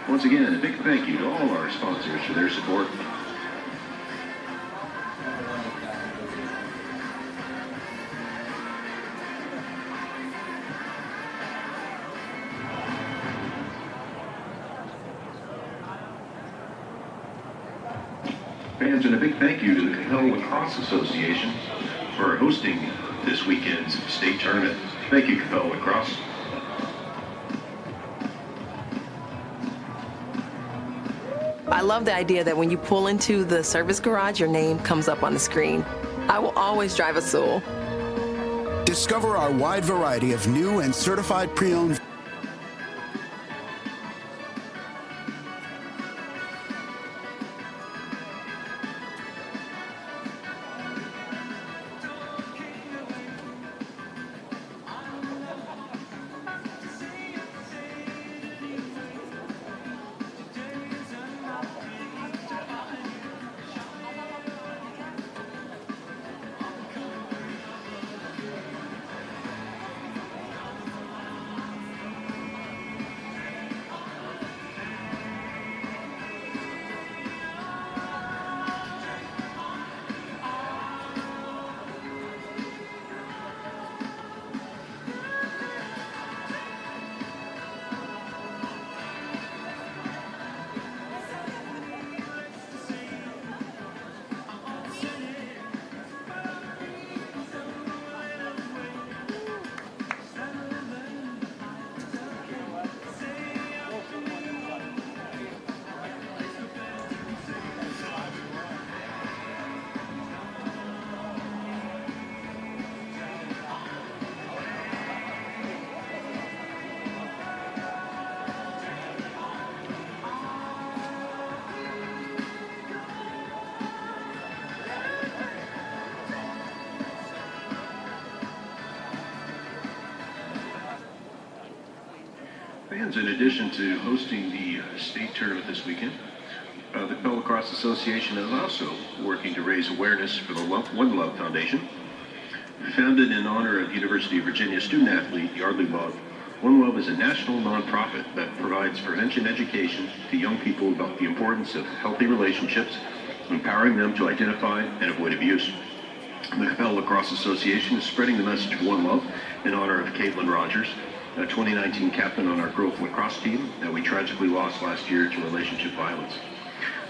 Once again, a big thank you to all our sponsors for their support. Fans, and a big thank you to the Capel Lacrosse Association for hosting this weekend's state tournament. Thank you, Capel Lacrosse. I love the idea that when you pull into the service garage, your name comes up on the screen. I will always drive a Sewell. Discover our wide variety of new and certified pre-owned. Fans, in addition to hosting the state tournament this weekend, the Capel Lacrosse Association is also working to raise awareness for the One Love Foundation. Founded in honor of University of Virginia student athlete Yardley Love, One Love is a national nonprofit that provides prevention education to young people about the importance of healthy relationships, empowering them to identify and avoid abuse. The Capel Lacrosse Association is spreading the message of One Love in honor of Caitlin Rogers, a 2019 captain on our girls lacrosse team that we tragically lost last year to relationship violence.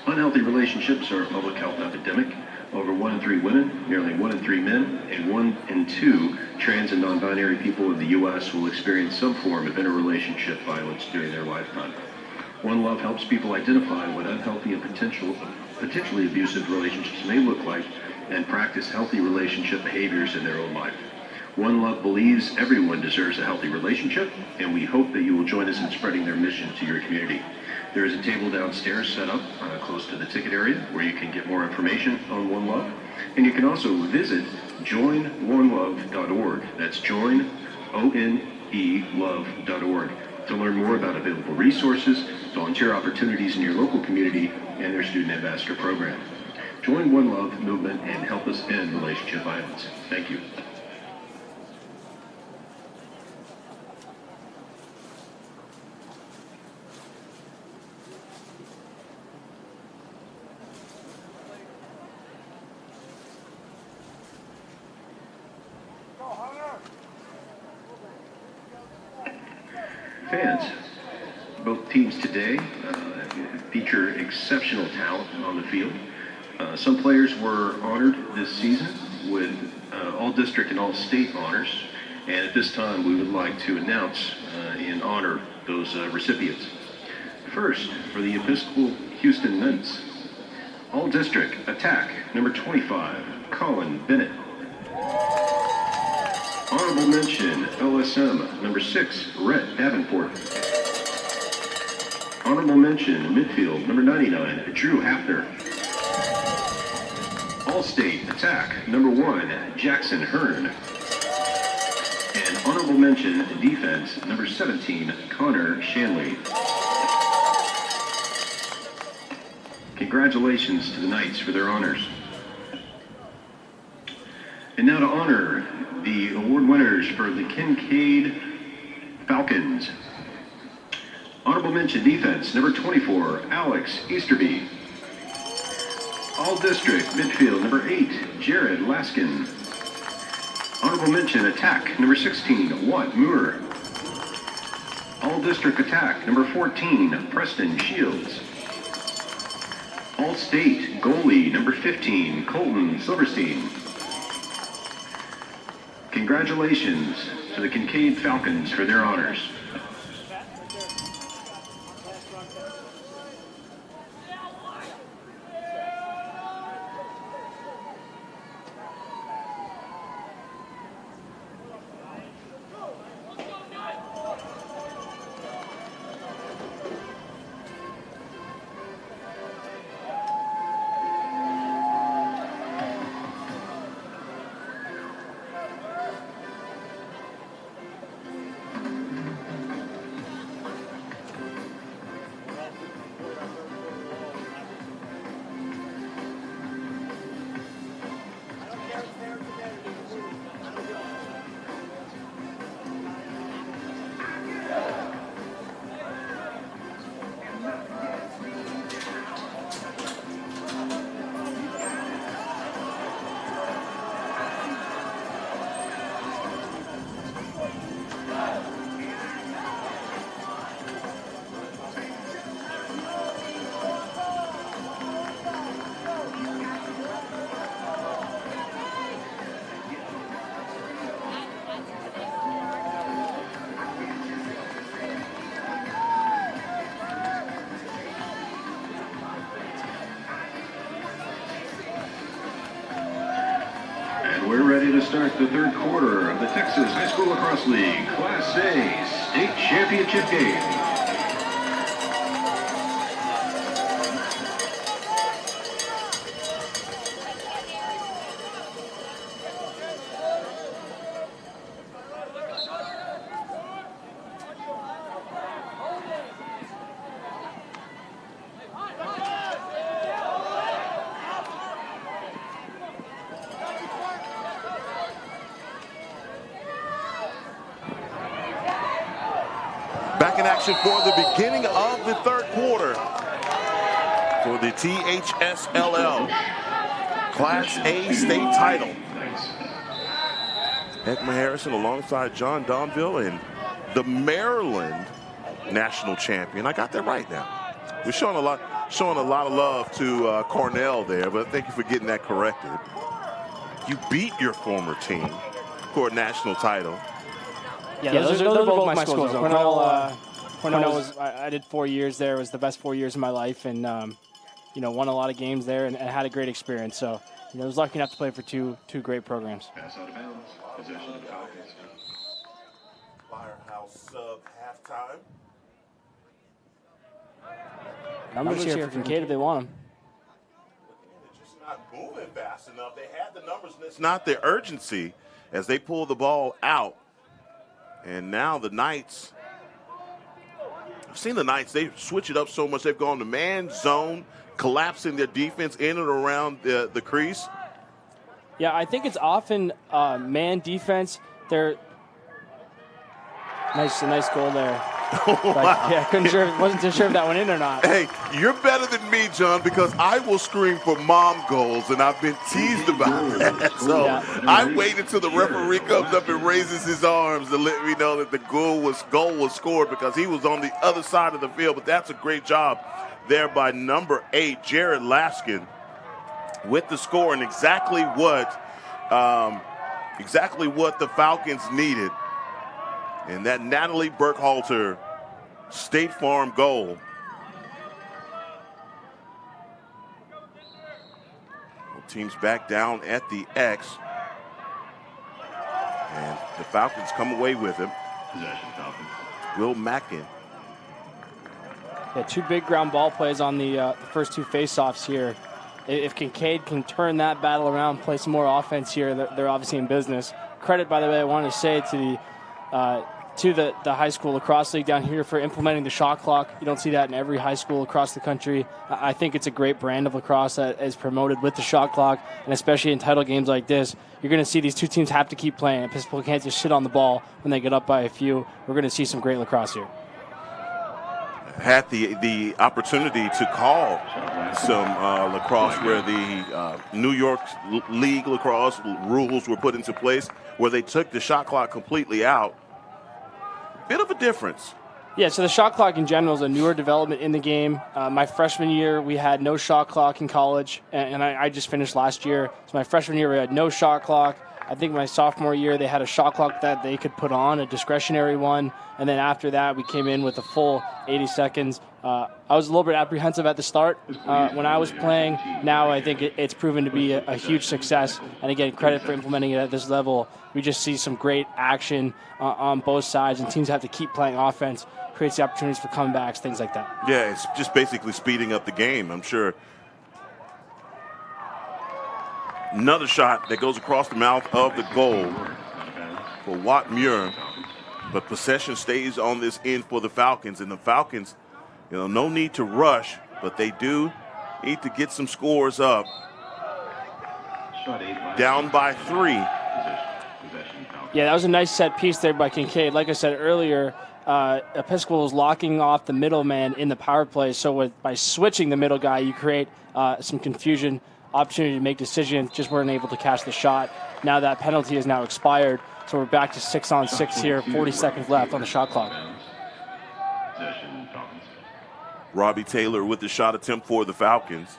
Unhealthy relationships are a public health epidemic. Over 1 in 3 women, nearly 1 in 3 men, and 1 in 2 trans and non-binary people in the U.S. will experience some form of interrelationship violence during their lifetime. One Love helps people identify what unhealthy and potentially abusive relationships may look like and practice healthy relationship behaviors in their own life. One Love believes everyone deserves a healthy relationship, and we hope that you will join us in spreading their mission to your community. There is a table downstairs set up close to the ticket area where you can get more information on One Love, and you can also visit joinonelove.org. That's joinonelove.org to learn more about available resources, volunteer opportunities in your local community, and their student ambassador program. Join One Love movement and help us end relationship violence. Thank you. Fans, both teams today feature exceptional talent on the field. Some players were honored this season with all-district and all-state honors, and at this time we would like to announce and honor those recipients. First, for the Episcopal Houston men's, All District Attack, number 25, Colin Bennett. Honorable mention, OSM, number 6, Rhett Davenport. Honorable mention, Midfield, number 99, Drew Hafner. All-State Attack, number 1, Jackson Hearn. And honorable mention, Defense, number 17, Connor Shanley. Congratulations to the Knights for their honors. And now to honor the award winners for the Kinkaid Falcons. Honorable mention, Defense, number 24, Alex Easterby. All District Midfield, number 8, Jared Laskin. Honorable mention, Attack, number 16, Watt Moore. All District Attack, number 14, Preston Shields. All State Goalie, number 15, Colton Silverstein. Congratulations to the Kinkaid Falcons for their honors. We're ready to start the third quarter of the Texas High School Lacrosse League Class A State Championship game. Back in action for the beginning of the third quarter for the THSLL Class A state title. Ekman Harrison alongside John Donville and the Maryland national champion. I got that right now. We're showing a lot of love to Cornell there, but thank you for getting that corrected. You beat your former team for a national title. Yeah, those are both my schools. Cornell was, I did 4 years there. It was the best 4 years of my life, and you know, won a lot of games there and had a great experience. So, you know, I was lucky enough to play for two great programs. Pass out of bounds. Possession of the Falcons. Firehouse sub halftime. Numbers here for Kinkaid if they want them. They're just not moving fast enough. They had the numbers, and it's not the urgency as they pull the ball out. And now the Knights, I've seen the Knights, they switch it up so much. They've gone to man zone, collapsing their defense in and around the crease. Yeah, I think it's often man defense. They're nice goal there. Oh, wow. Yeah, wasn't too sure if that went in or not. Hey, you're better than me, John, because I will scream for mom goals, and I've been teased about that. So yeah. I wait until the referee comes up and raises his arms to let me know that the goal was scored because he was on the other side of the field. But that's a great job there by number 8, Jared Laskin, with the score and exactly what the Falcons needed. And that Natalie Burkhalter State Farm goal. teams back down at the X. And the Falcons come away with him. Possession, Falcons. Will Mackin. Yeah, 2 big ground ball plays on the first 2 faceoffs here. If Kinkaid can turn that battle around, play some more offense here, they're obviously in business. Credit, by the way, I wanted to say to the high school lacrosse league down here for implementing the shot clock. You don't see that in every high school across the country. I think it's a great brand of lacrosse that is promoted with the shot clock, and especially in title games like this, you're going to see these 2 teams have to keep playing. Episcopal can't just sit on the ball when they get up by a few. We're going to see some great lacrosse here. Had the opportunity to call some lacrosse where the New York League lacrosse rules were put into place, where they took the shot clock completely out. Bit of a difference. Yeah, so the shot clock in general is a newer development in the game. My freshman year, we had no shot clock in college, and I just finished last year. So my freshman year, we had no shot clock. I think my sophomore year, they had a shot clock that they could put on, a discretionary one. And then after that, we came in with a full 80 seconds. I was a little bit apprehensive at the start when I was playing. Now I think it's proven to be a huge success. And again, credit for implementing it at this level. We just see some great action on both sides, and teams have to keep playing offense, creates the opportunities for comebacks, things like that. Yeah, it's just basically speeding up the game, I'm sure. Another shot that goes across the mouth of the goal for Watt Muir. But possession stays on this end for the Falcons. And the Falcons, no need to rush, but they do need to get some scores up. Down by 3. Yeah, that was a nice set piece there by Kinkaid. Like I said earlier, Episcopal was locking off the middleman in the power play. So by switching the middle guy, you create some confusion, opportunity to make decisions, just weren't able to catch the shot. Now that penalty is now expired, so we're back to 6-on-6 here, 40 seconds left on the shot clock. Robbie Taylor with the shot attempt for the Falcons.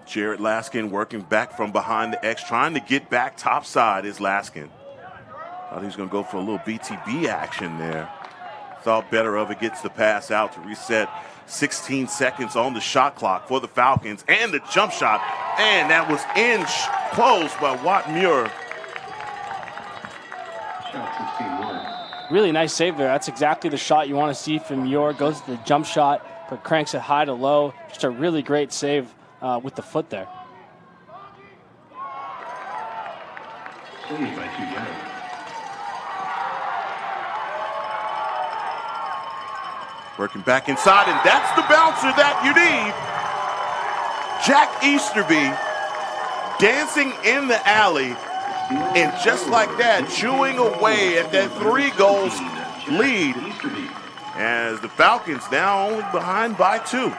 Jared Laskin working back from behind the X, trying to get back topside is Laskin. Thought he was going to go for a little BTB action there. Thought better of it, gets the pass out to reset. 16 seconds on the shot clock for the Falcons, and the jump shot, and that was in close by Watt Muir. Really nice save there. That's exactly the shot you want to see from Muir. Goes to the jump shot, but cranks it high to low. Just a really great save with the foot there. Saved by 2 guys. Working back inside, and that's the bouncer that you need. Jack Easterby dancing in the alley, and just like that, chewing away at that 3-goal lead, as the Falcons now only behind by 2.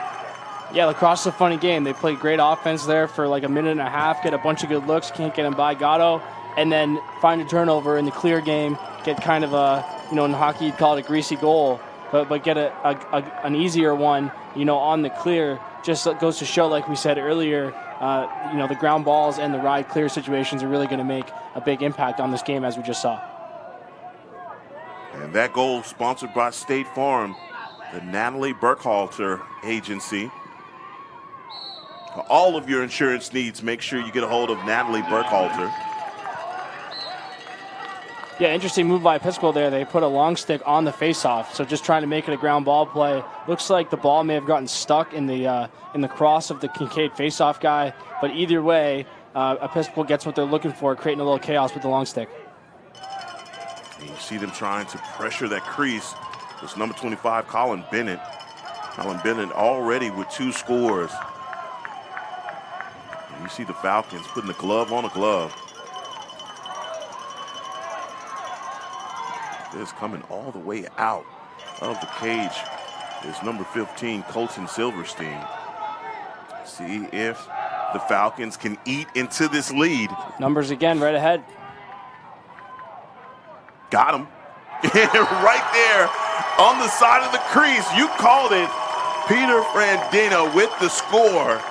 Yeah, lacrosse is a funny game. They play great offense there for like a minute and a half, get a bunch of good looks, can't get them by Gatto, and then find a turnover in the clear game, get kind of a, in hockey you'd call it a greasy goal, but get an easier one, on the clear. Just goes to show, like we said earlier, the ground balls and the ride clear situations are really going to make a big impact on this game, as we just saw. And that goal sponsored by State Farm, the Natalie Burkhalter Agency. For all of your insurance needs, make sure you get a hold of Natalie Burkhalter. Yeah, interesting move by Episcopal there. They put a long stick on the faceoff, so just trying to make it a ground ball play. Looks like the ball may have gotten stuck in the cross of the Kinkaid faceoff guy, but either way, Episcopal gets what they're looking for, creating a little chaos with the long stick. And you see them trying to pressure that crease. It's number 25, Colin Bennett. Colin Bennett already with 2 scores. And you see the Falcons putting a glove on a glove. This coming all the way out of the cage is number 15, Colton Silverstein. See if the Falcons can eat into this lead. Numbers again, right ahead. Got him. Right there on the side of the crease. You called it. Peter Frandina with the score.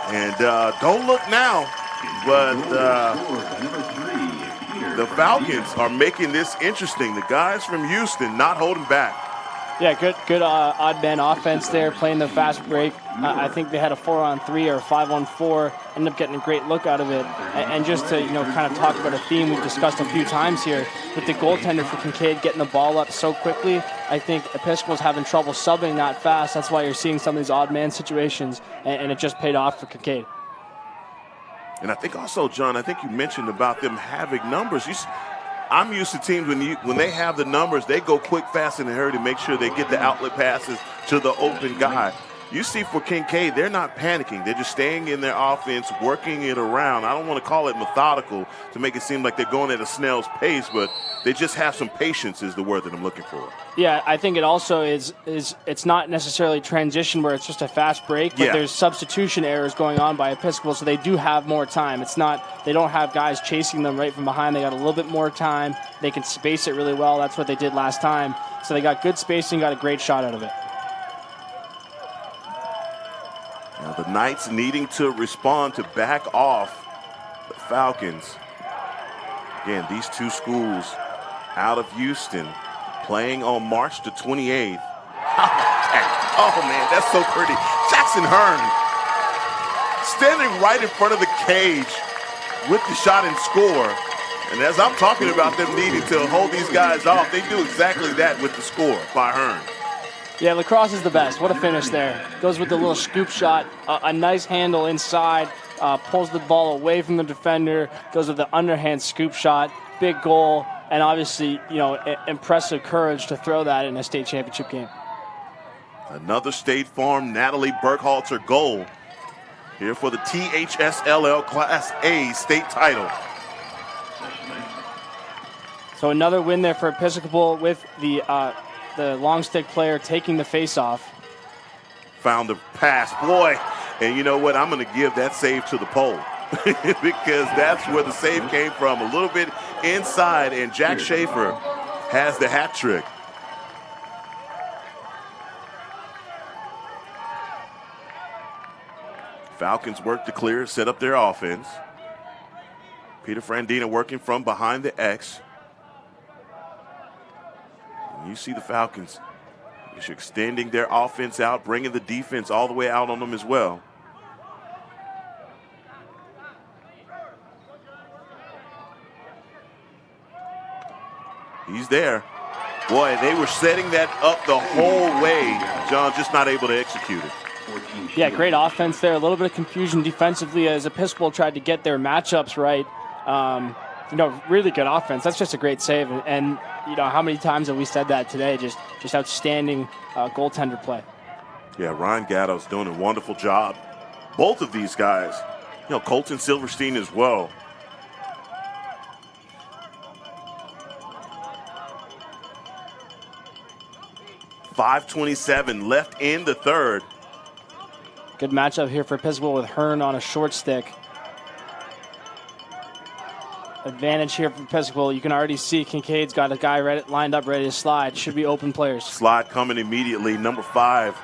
And don't look now, but the Falcons are making this interesting. The guys from Houston not holding back. Yeah, good odd man offense there, playing the fast break. I think they had a 4-on-3 or a 5-on-4, ended up getting a great look out of it. And just to, kind of talk about a theme we've discussed a few times here, with the goaltender for Kinkaid getting the ball up so quickly, I think Episcopal's having trouble subbing that fast. That's why you're seeing some of these odd man situations, and it just paid off for Kinkaid. And I think also, John, I think you mentioned about them having numbers. I'm used to teams when they have the numbers, they go quick, fast, and in a hurry to make sure they get the outlet passes to the open guy. You see for Kinkaid, they're not panicking. They're just staying in their offense, working it around. I don't want to call it methodical to make it seem like they're going at a snail's pace, but they just have some patience is the word that I'm looking for. Yeah, I think it also is it's not necessarily transition where it's just a fast break, but there's substitution errors going on by Episcopal, so they do have more time. It's not, they don't have guys chasing them right from behind. They got a little bit more time. They can space it really well. That's what they did last time. So they got good spacing, got a great shot out of it. Now the Knights needing to respond to back off the Falcons. Again, these two schools out of Houston playing on March the 28th. Oh, man, that's so pretty. Jackson Hearn standing right in front of the cage with the shot and score. And as I'm talking about them needing to hold these guys off, they do exactly that with the score by Hearn. Yeah, lacrosse is the best. What a finish there. Goes with the little scoop shot, a nice handle inside, pulls the ball away from the defender, goes with the underhand scoop shot, big goal, and obviously, impressive courage to throw that in a state championship game. Another State Farm Natalie Burkhalter goal here for the THSLL Class A state title. So another win there for Episcopal with the long stick player taking the face-off. Found the pass, boy, and you know what? I'm going to give that save to the pole because that's where the save came from, a little bit inside, and Jack Schaefer has the hat trick. Falcons work to clear, set up their offense. Peter Frandina working from behind the X. And you see the Falcons extending their offense out, bringing the defense all the way out on them as well. He's there. Boy, they were setting that up the whole way. John just not able to execute it. Yeah, great offense there. A little bit of confusion defensively as Episcopal tried to get their matchups right. Really good offense. That's just a great save. And how many times have we said that today? Just outstanding goaltender play. Yeah, Ryan Gatto's doing a wonderful job. Both of these guys. Colton Silverstein as well. .527 left in the third. Good matchup here for Episcopal with Hearn on a short stick. Advantage here for Episcopal. You can already see Kinkaid's got a guy lined up ready to slide. Should be open players. Slide coming immediately. Number 5,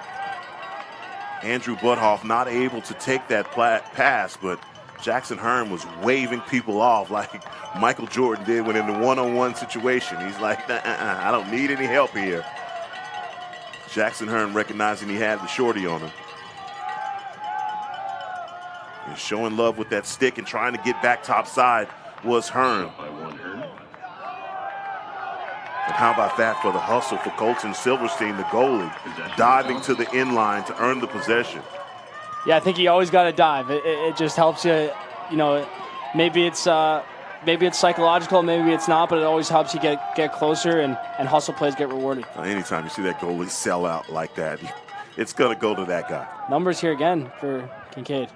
Andrew Buthoff, not able to take that pass, but Jackson Hearn was waving people off like Michael Jordan did when in the one-on-one situation. He's like, I don't need any help here. Jackson Hearn recognizing he had the shorty on him. And showing love with that stick and trying to get back topside was Hearn. And how about that for the hustle for Colton Silverstein, the goalie, diving to the end line to earn the possession. Yeah, I think you always got to dive. It just helps you, maybe it's psychological, maybe it's not, but it always helps you get closer and hustle plays get rewarded. Anytime you see that goalie sell out like that, it's going to go to that guy. Numbers here again for Kinkaid.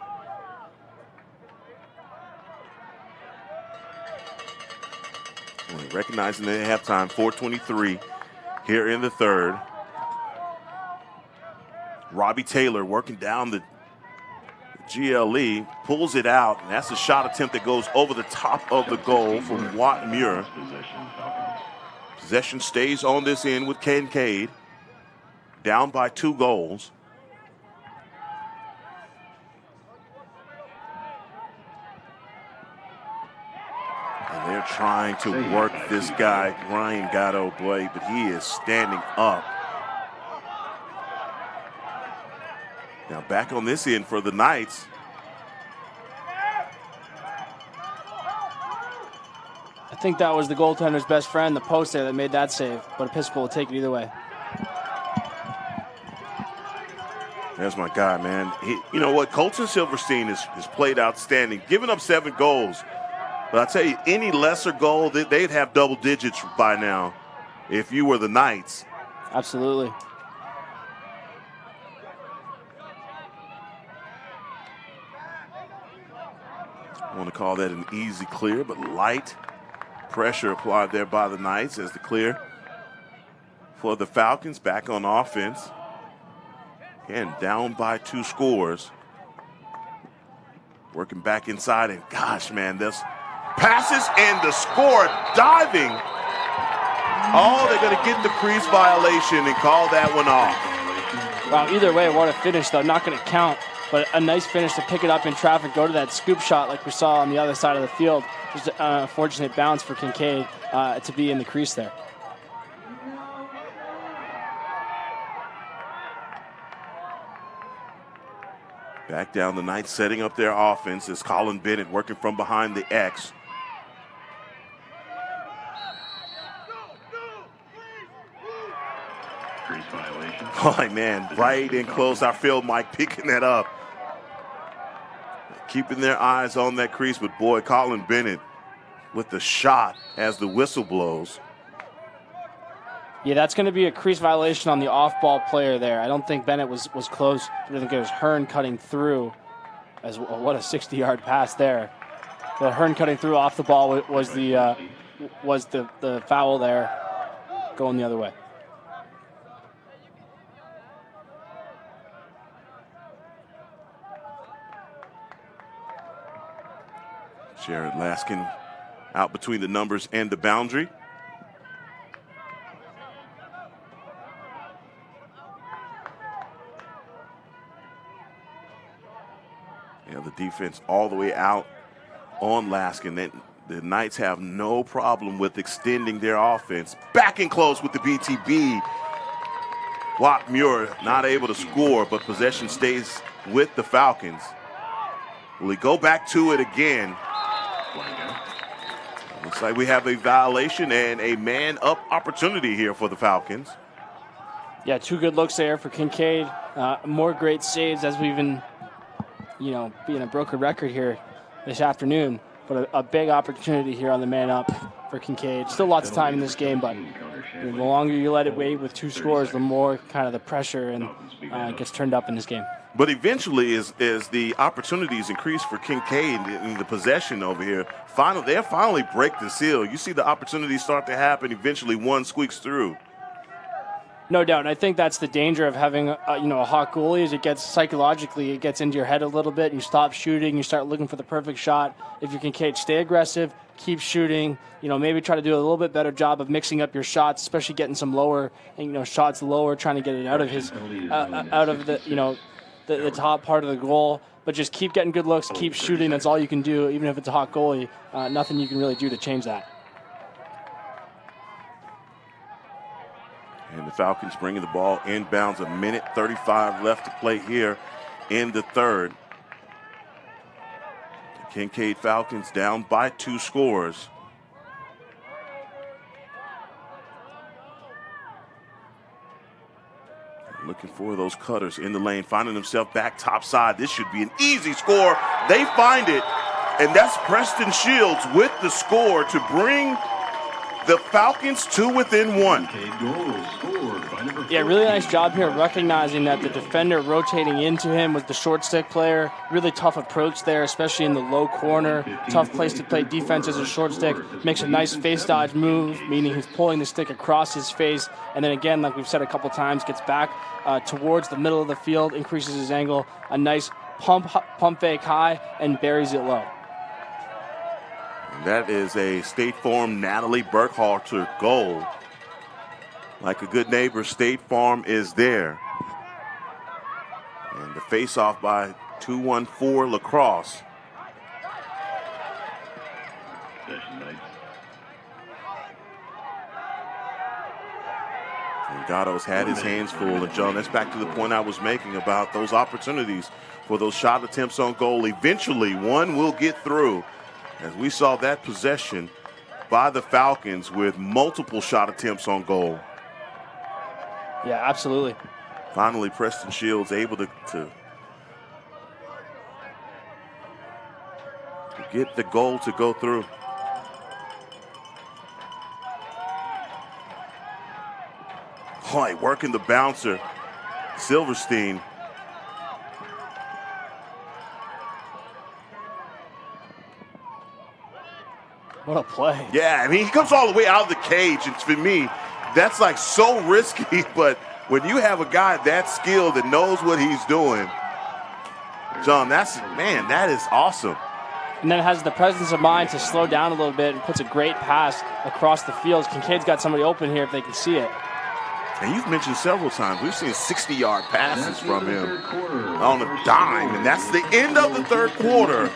Recognizing they have time, 4:23 here in the third. Robbie Taylor working down the GLE, pulls it out, and that's a shot attempt that goes over the top of the goal from Watt Muir. Possession stays on this end with Kinkaid, down by 2 goals. And they're trying to work this guy, Ryan Gatto, boy, but he is standing up back on this end for the Knights. I think that was the goaltender's best friend, the post there, that made that save, but Episcopal will take it either way. There's my guy, man. You know what? Colton Silverstein has played outstanding, giving up 7 goals. But I tell you, any lesser goal, they'd have double digits by now if you were the Knights. Absolutely. I want to call that an easy clear, but light pressure applied there by the Knights as the clear for the Falcons back on offense. Again, down by 2 scores. Working back inside, and gosh, man, this passes and the score, diving. Oh, they're going to get the crease violation and call that one off. Wow, either way, what a finish, though. Not going to count, but a nice finish to pick it up in traffic, go to that scoop shot like we saw on the other side of the field. Just a fortunate bounce for Kinkaid to be in the crease there. Back down the Knights setting up their offense as Colin Bennett working from behind the X. Crease violation. Oh, man, right in close. Our field Mike picking that up. Keeping their eyes on that crease, but boy, Colin Bennett with the shot as the whistle blows. Yeah, that's going to be a crease violation on the off-ball player there. I don't think Bennett was close. I think it was Hearn cutting through. As what a 60-yard pass there. The Hearn cutting through off the ball was the foul there, going the other way. Jared Laskin out between the numbers and the boundary. Yeah, the defense all the way out on Laskin. The Knights have no problem with extending their offense. Back in close with the BTB. Watt Muir not able to score, but possession stays with the Falcons. Will he go back to it again? Looks like we have a violation and a man-up opportunity here for the Falcons. Yeah, 2 good looks there for Kinkaid. More great saves as we've been, being a broken record here this afternoon. But a big opportunity here on the man-up for Kinkaid. Still lots of time in this game, but the longer you let it wait with 2 scores, the more kind of the pressure and gets turned up in this game. But eventually, as the opportunities increase for Kinkaid in the possession over here, they finally break the seal. You see the opportunities start to happen. Eventually, one squeaks through. No doubt, and I think that's the danger of having a hot goalie. Is it gets into your head a little bit. You stop shooting, you start looking for the perfect shot. If you can stay aggressive, keep shooting. Maybe try to do a little bit better job of mixing up your shots, especially getting some lower, shots lower, trying to get it out of the top part of the goal. But just keep getting good looks, keep shooting. That's all you can do, even if it's a hot goalie. Nothing you can really do to change that. And the Falcons bringing the ball inbounds, 1:35 left to play here in the third. The Kinkaid Falcons down by 2 scores. Looking for those cutters in the lane, finding themselves back topside. This should be an easy score. They find it, and that's Preston Shields with the score to bring the Falcons to within 1. Yeah, really nice job here recognizing that the defender rotating into him was the short stick player. Really tough approach there, especially in the low corner. Tough place to play defense as a short stick. Makes a nice face dodge move, meaning he's pulling the stick across his face. And then again, like we've said a couple times, gets back towards the middle of the field, increases his angle. A nice pump fake high, and buries it low. And that is a State Farm Natalie Burkhalter goal. Like a good neighbor, State Farm is there. And the face-off by 214 Lacrosse. And Gatto's had his hands full. And, John, that's back to the point I was making about those opportunities for those shot attempts on goal. Eventually, one will get through, as we saw that possession by the Falcons with multiple shot attempts on goal. Yeah, absolutely. Finally, Preston Shields able to get the goal to go through. Boy, working the bouncer, Silverstein. What a play. Yeah, I mean, he comes all the way out of the cage, and for me, that's like so risky, but when you have a guy that skilled that knows what he's doing, John, that is awesome. And then has the presence of mind to slow down a little bit and puts a great pass across the field. Kinkaid's got somebody open here if they can see it. And you've mentioned several times, we've seen 60-yard passes from him on a dime, and that's the end of the third quarter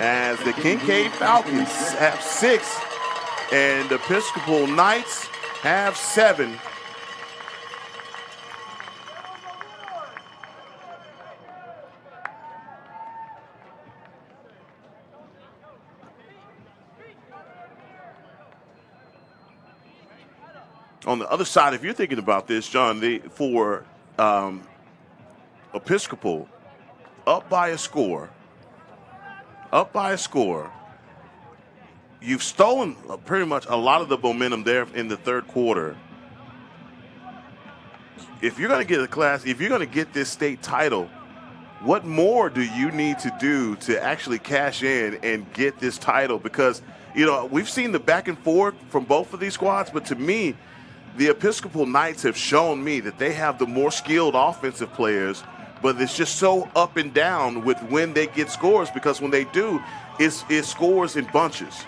as the Kinkaid Falcons have 6 and the Episcopal Knights have 7. On the other side, if you're thinking about this, John, for Episcopal, up by a score, you've stolen pretty much a lot of the momentum there in the third quarter. If you're going to get if you're going to get this state title, what more do you need to do to actually cash in and get this title? Because, you know, we've seen the back and forth from both of these squads, but to me, the Episcopal Knights have shown me that they have the more skilled offensive players, but it's just so up and down with when they get scores, because when they do, it scores in bunches.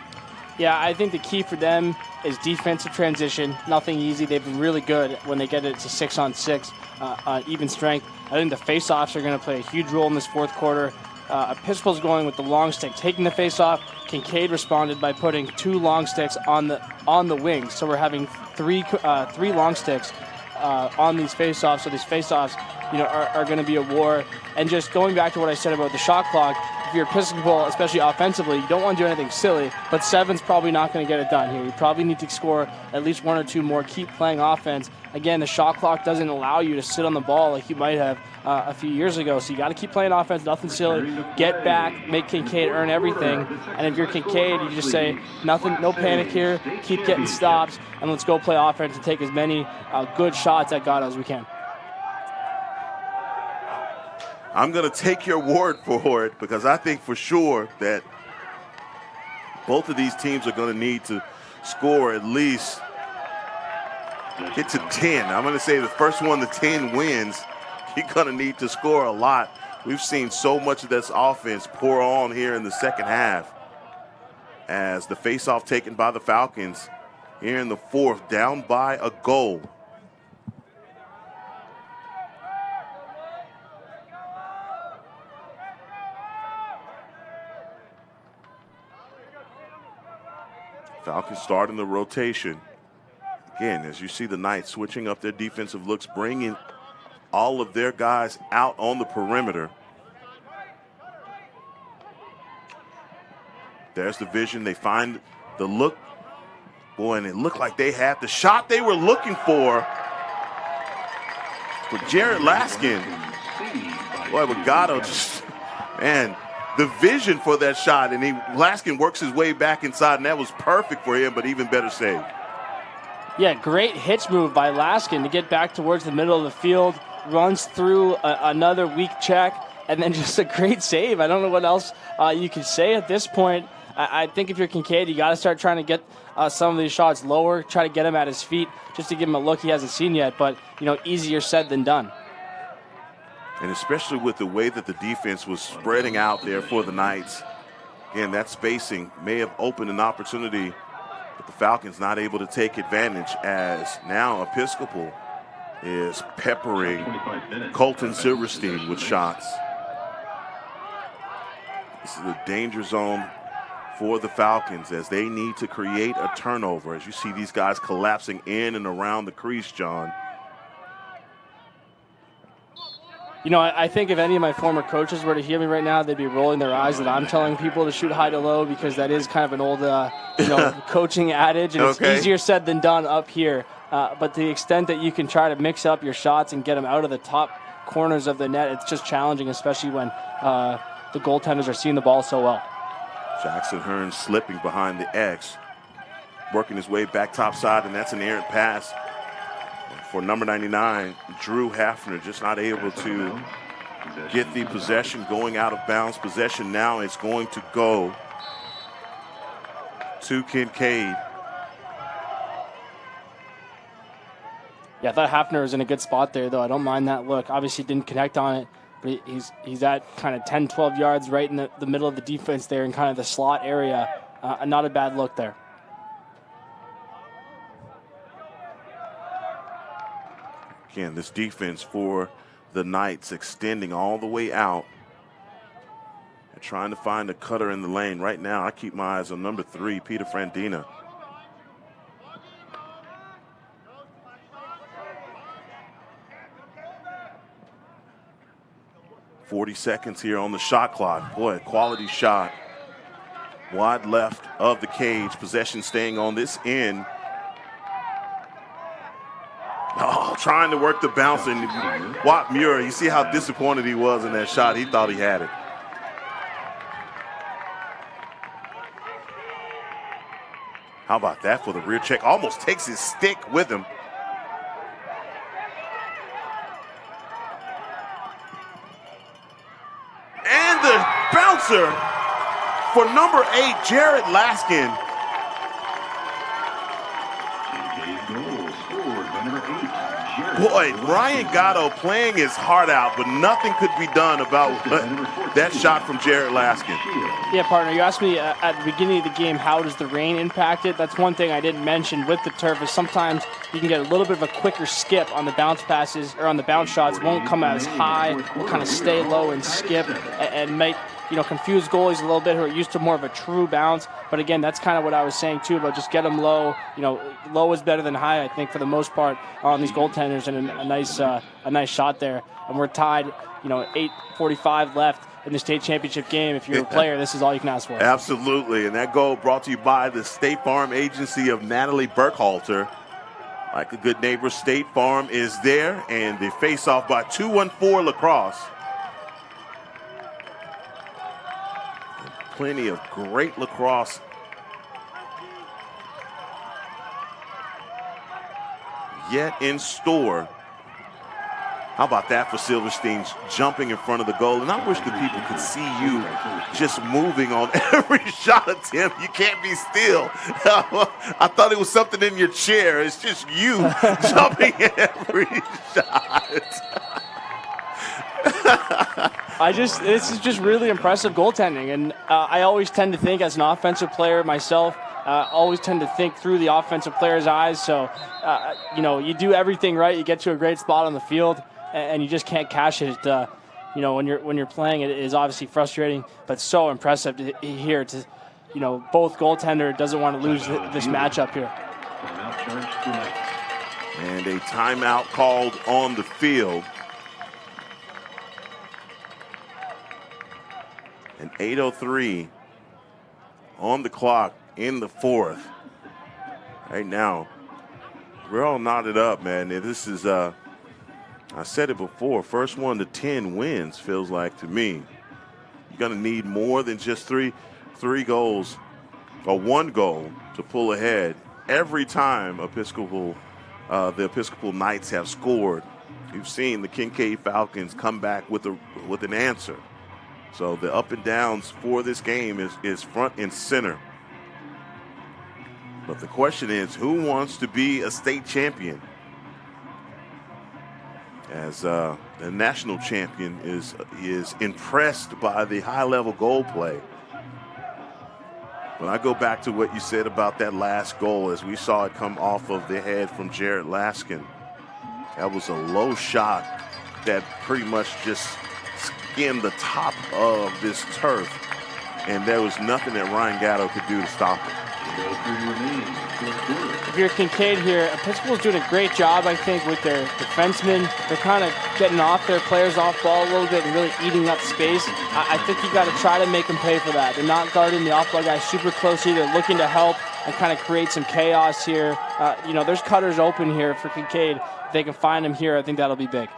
Yeah, I think the key for them is defensive transition. Nothing easy. They've been really good when they get it to 6-on-6, even strength. I think the face-offs are going to play a huge role in this fourth quarter. Episcopal's going with the long stick, taking the face-off. Kinkaid responded by putting 2 long sticks on the wings. So we're having three long sticks on these face-offs. So these face-offs, are going to be a war. And just going back to what I said about the shot clock, if you're Episcopal, especially offensively, you don't want to do anything silly, but 7's probably not going to get it done here. You probably need to score at least 1 or 2 more, keep playing offense. Again, the shot clock doesn't allow you to sit on the ball like you might have a few years ago, so you got to keep playing offense, nothing silly, get back, make Kinkaid earn everything. And if you're Kinkaid, you just say, nothing, no panic here, keep getting stops, and let's go play offense and take as many good shots at Gatto as we can. I'm going to take your word for it, because I think for sure that both of these teams are going to need to score at least get to 10. I'm going to say the first one to 10 wins, you're going to need to score a lot. We've seen so much of this offense pour on here in the second half as the faceoff taken by the Falcons here in the fourth, down by a goal. Falcons starting the rotation. Again, as you see the Knights switching up their defensive looks, bringing all of their guys out on the perimeter. There's the vision. They find the look. Boy, and it looked like they had the shot they were looking for Jared Laskin. Boy, but Gatto just, man, the vision for that shot, and Laskin works his way back inside, and that was perfect for him, but even better save. Yeah, great hitch move by Laskin to get back towards the middle of the field, runs through another weak check, and then just a great save. I don't know what else you can say at this point. I think if you're Kinkaid, you got to start trying to get some of these shots lower, try to get him at his feet just to give him a look he hasn't seen yet, but, easier said than done. And especially with the way that the defense was spreading out there for the Knights. Again, that spacing may have opened an opportunity, but the Falcons not able to take advantage, as now Episcopal is peppering Colton Silverstein with shots. This is a danger zone for the Falcons as they need to create a turnover. As you see these guys collapsing in and around the crease, John. You know, I think if any of my former coaches were to hear me right now, they'd be rolling their eyes that I'm telling people to shoot high to low, because that is kind of an old, coaching adage, and it's easier said than done up here. But to the extent that you can try to mix up your shots and get them out of the top corners of the net, it's just challenging, especially when the goaltenders are seeing the ball so well. Jackson Hearn slipping behind the X, working his way back topside, and that's an errant pass for number 99, Drew Hafner, just not able to get the possession, going out of bounds. Possession now is going to go to Kinkaid. Yeah, I thought Hafner was in a good spot there, though. I don't mind that look. Obviously didn't connect on it, but he's at kind of 10, 12 yards right in the middle of the defense there in kind of the slot area. Not a bad look there. Again, this defense for the Knights extending all the way out and trying to find a cutter in the lane. Right now, I keep my eyes on number 3, Peter Frandina. .40 seconds here on the shot clock. Boy, quality shot. Wide left of the cage. Possession staying on this end. Oh, trying to work the bounce, and Watt Muir, you see how disappointed he was in that shot. He thought he had it. How about that for the rear check? Almost takes his stick with him. And the bouncer for number 8, Jared Laskin. Boy, Ryan Gatto playing his heart out, but nothing could be done about that shot from Jared Laskin. Yeah, partner, you asked me at the beginning of the game, how does the rain impact it? That's one thing I didn't mention with the turf is sometimes you can get a little bit of a quicker skip on the bounce passes or on the bounce shots. Won't come out as high, will kind of stay low and skip and make, confuse goalies a little bit who are used to more of a true bounce. But again, that's kind of what I was saying too about just get them low. Low is better than high, I think, for the most part on these goaltenders, and a nice shot there. And we're tied, 8:45 left in the state championship game. If you're a player, this is all you can ask for. Absolutely, and that goal brought to you by the State Farm agency of Natalie Burkhalter. Like a good neighbor, State Farm is there, and they face off by 214 Lacrosse. Plenty of great lacrosse yet in store. How about that for Silverstein's jumping in front of the goal? And I wish the people could see you just moving on every shot attempt. You can't be still. I thought it was something in your chair. It's just you jumping every shot. This is just really impressive goaltending, and I always tend to think as an offensive player myself, always tend to think through the offensive player's eyes. So, you do everything right, you get to a great spot on the field, and you just can't cash it. When you're playing, it is obviously frustrating, but so impressive to hear. Both goaltender doesn't want to lose this matchup here. And a timeout called on the field. And 8:03 on the clock in the fourth. Right now, we're all knotted up, man. This is, I said it before, first 1 to 10 wins feels like to me. You're going to need more than just three goals or 1 goal to pull ahead. Every time the Episcopal Knights have scored, you've seen the Kinkaid Falcons come back with an answer. So the up and downs for this game is front and center. But the question is, who wants to be a state champion? As the national champion is impressed by the high-level goal play. When I go back to what you said about that last goal, as we saw it come off of the head from Jared Laskin, that was a low shot that pretty much just skimmed the top of this turf and there was nothing that Ryan Gatto could do to stop him. If you're Kinkaid here, Episcopal's doing a great job, I think, with their defensemen. They're kind of getting off their players off ball a little bit and really eating up space. I think you got to try to make them pay for that. They're not guarding the off-ball guys super closely. They're looking to help and kind of create some chaos here. There's cutters open here for Kinkaid. If they can find them here, I think that'll be big.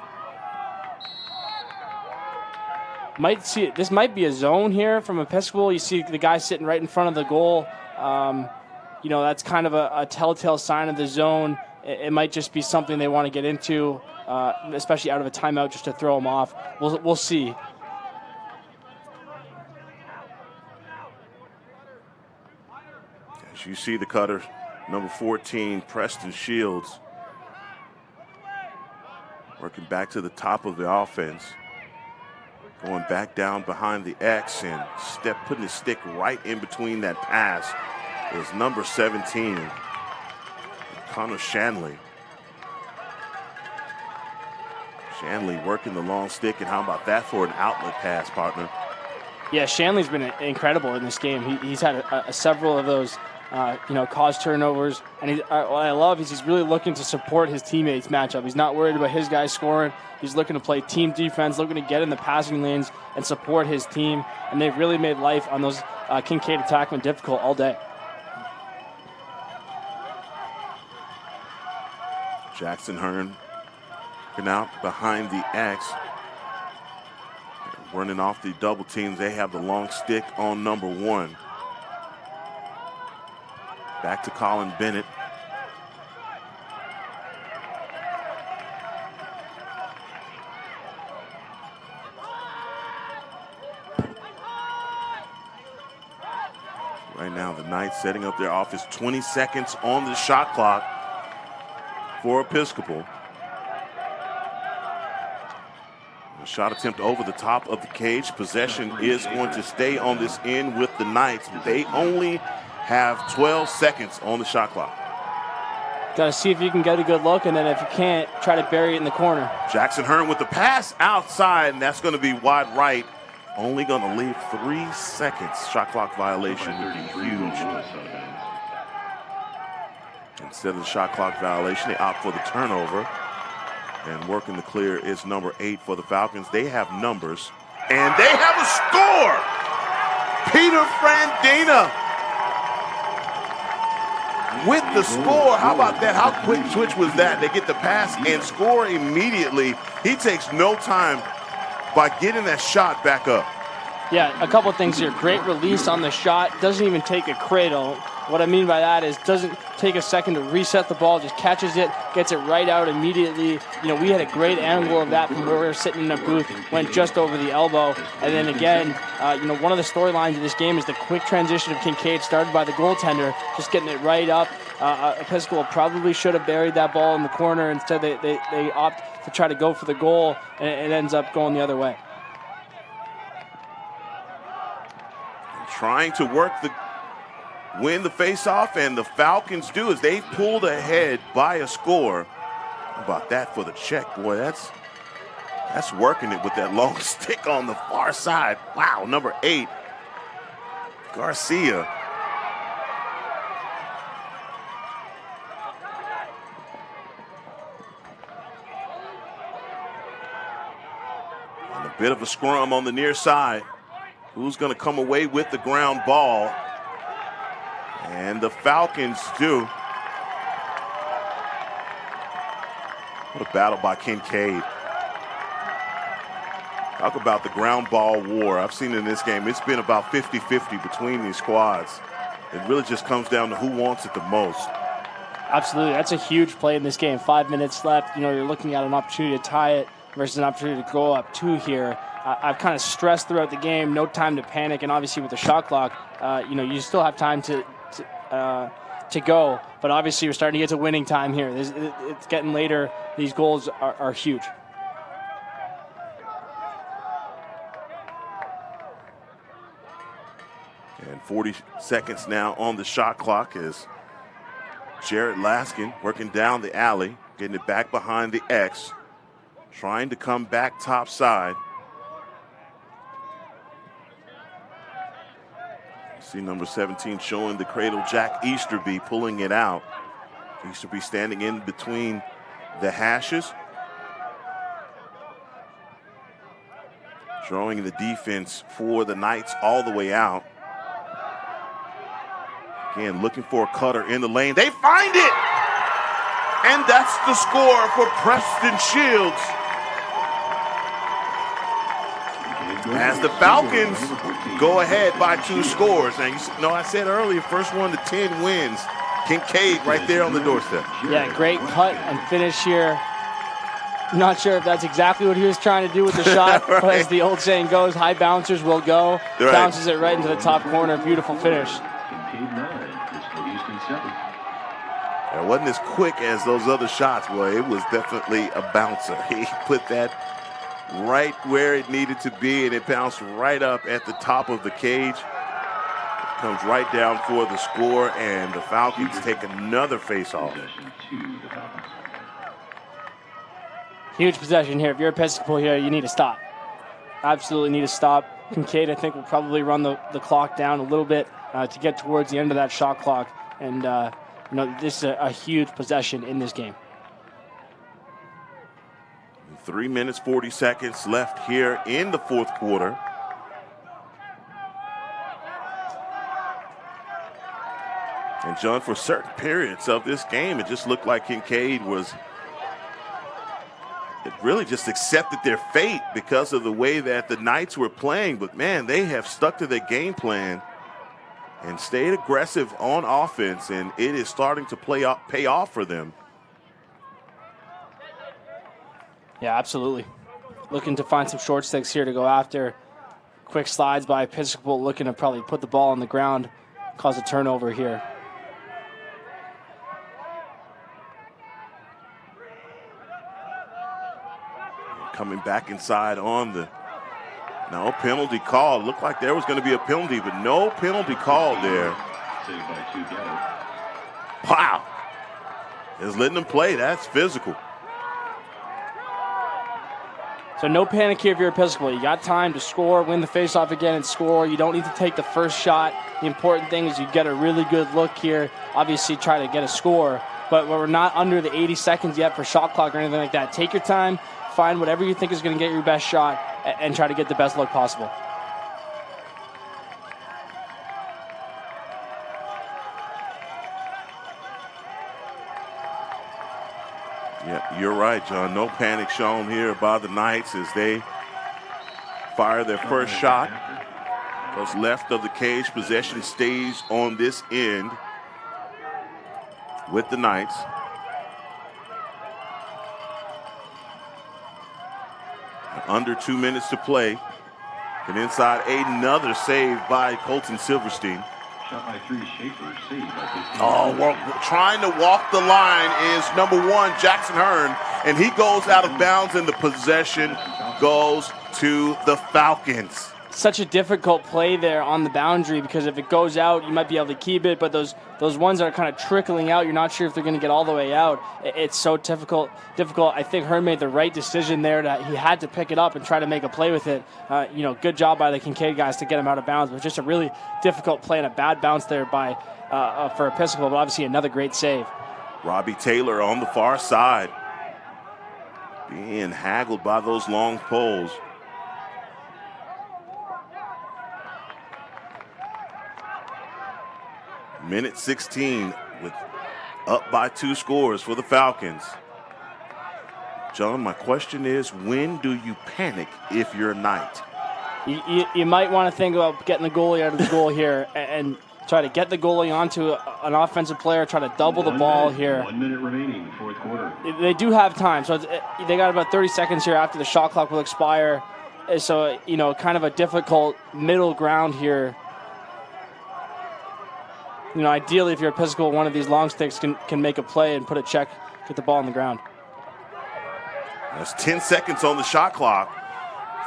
This might be a zone here from Episcopal. You see the guy sitting right in front of the goal. That's kind of a telltale sign of the zone. It might just be something they want to get into, especially out of a timeout, just to throw them off. We'll see. As you see the cutter, number 14, Preston Shields, working back to the top of the offense. Going back down behind the X and putting his stick right in between that pass is number 17, Connor Shanley. Shanley working the long stick, and how about that for an outlet pass, partner? Yeah, Shanley's been incredible in this game. He's had several of those, caused turnovers, and what I love is he's really looking to support his teammates' matchup. He's not worried about his guys scoring. He's looking to play team defense, looking to get in the passing lanes and support his team, and they've really made life on those Kinkaid attackmen difficult all day. Jackson Hearn working out behind the X. Running off the double teams, they have the long stick on number 1. Back to Colin Bennett. Right now, the Knights setting up their offense. 20 seconds on the shot clock for Episcopal. A shot attempt over the top of the cage. Possession is going to stay on this end with the Knights. They only have 12 seconds on the shot clock. Got to see if you can get a good look, and then if you can't, try to bury it in the corner. Jackson Hearn with the pass outside, and that's going to be wide right. Only going to leave 3 seconds. Shot clock violation would be huge. Instead of the shot clock violation, they opt for the turnover. And working the clear is number 8 for the Falcons. They have numbers, and they have a score! Peter Frandina with the score. How about that? How quick switch was that? They get the pass and score immediately. He takes no time by getting that shot back up. Yeah, a couple of things here. Great release on the shot. Doesn't even take a cradle. What I mean by that is doesn't take a second to reset the ball, just catches it, gets it right out immediately. We had a great angle of that from where we were sitting in the booth, went just over the elbow. And then again, one of the storylines of this game is the quick transition of Kinkaid, started by the goaltender, just getting it right up. Episcopal probably should have buried that ball in the corner. Instead, they opt to try to go for the goal, and it ends up going the other way. Trying to win the faceoff, and the Falcons do as they pulled ahead by a score. How about that for the check, boy? That's working it with that long stick on the far side. Wow, number 8, Garcia. And a bit of a scrum on the near side. Who's going to come away with the ground ball? And the Falcons do. What a battle by Kinkaid. Talk about the ground ball war. I've seen in this game, it's been about 50-50 between these squads. It really just comes down to who wants it the most. Absolutely. That's a huge play in this game. 5 minutes left. You're looking at an opportunity to tie it versus an opportunity to go up 2 here. I've kind of stressed throughout the game, no time to panic, and obviously with the shot clock, you still have time to go, but obviously you're starting to get to winning time here. It's getting later. These goals are huge. And 40 seconds now on the shot clock as Jared Laskin working down the alley, getting it back behind the X, trying to come back top side. See number 17 showing the cradle, Jack Easterby pulling it out. Easterby standing in between the hashes, drawing the defense for the Knights all the way out. Again, looking for a cutter in the lane. They find it! And that's the score for Preston Shields. As the Falcons go ahead by 2 scores. Now, you know, I said earlier, first 1 to 10 wins. Kinkaid right there on the doorstep. Yeah, great cut and finish here. Not sure if that's exactly what he was trying to do with the shot, right. But as the old saying goes, high bouncers will go. Right. Bounces it right into the top corner. Beautiful finish. It wasn't as quick as those other shots were. It was definitely a bouncer. He put that right where it needed to be, and it bounced right up at the top of the cage. It comes right down for the score, and the Falcons take another face-off. Huge possession here. If you're Episcopal here, you need to stop. Absolutely need to stop. Kinkaid, I think, will probably run the clock down a little bit to get towards the end of that shot clock. And, you know, this is a huge possession in this game. 3 minutes, 40 seconds left here in the fourth quarter. And, John, for certain periods of this game, it just looked like Kinkaid it really just accepted their fate because of the way that the Knights were playing. But, man, they have stuck to their game plan and stayed aggressive on offense, and it is starting to pay off for them. Yeah, absolutely. Looking to find some short sticks here to go after. Quick slides by Episcopal, looking to probably put the ball on the ground, cause a turnover here. Coming back inside on the no penalty call. Looked like there was going to be a penalty, but no penalty called there. Wow. Just letting them play. That's physical. So no panic here if you're Episcopal. You got time to score, win the faceoff again, and score. You don't need to take the first shot. The important thing is you get a really good look here. Obviously try to get a score, but we're not under the 80 seconds yet for shot clock or anything like that. Take your time, find whatever you think is going to get your best shot, and try to get the best look possible. Yeah, you're right, John. No panic shown here by the Knights as they fire their first shot. Goes left of the cage. Possession stays on this end with the Knights. Under 2 minutes to play. And inside, another save by Colton Silverstein. Shot by 3, Schaefer, saved by 15. Oh, we're trying to walk the line is number 1, Jackson Hearn, and he goes out of bounds, and the possession goes to the Falcons. Such a difficult play there on the boundary, because if it goes out, you might be able to keep it, but those ones that are kind of trickling out, you're not sure if they're going to get all the way out. It's so difficult. I think Hearn made the right decision there. That he had to pick it up and try to make a play with it. You know, good job by the Kinkaid guys to get him out of bounds. It was just a really difficult play and a bad bounce there by for Episcopal, but obviously another great save. Robbie Taylor on the far side, being haggled by those long poles. Minute 16 with up by 2 scores for the Falcons. John, my question is, when do you panic if you're a Knight? You might want to think about getting the goalie out of the goal here and try to get the goalie onto an offensive player, try to double the ball here. 1 minute remaining, fourth quarter. They do have time, so they got about 30 seconds here after the shot clock will expire. So, you know, kind of a difficult middle ground here. You know, ideally, if you're Episcopal, one of these long sticks can make a play and put a check, get the ball on the ground. There's 10 seconds on the shot clock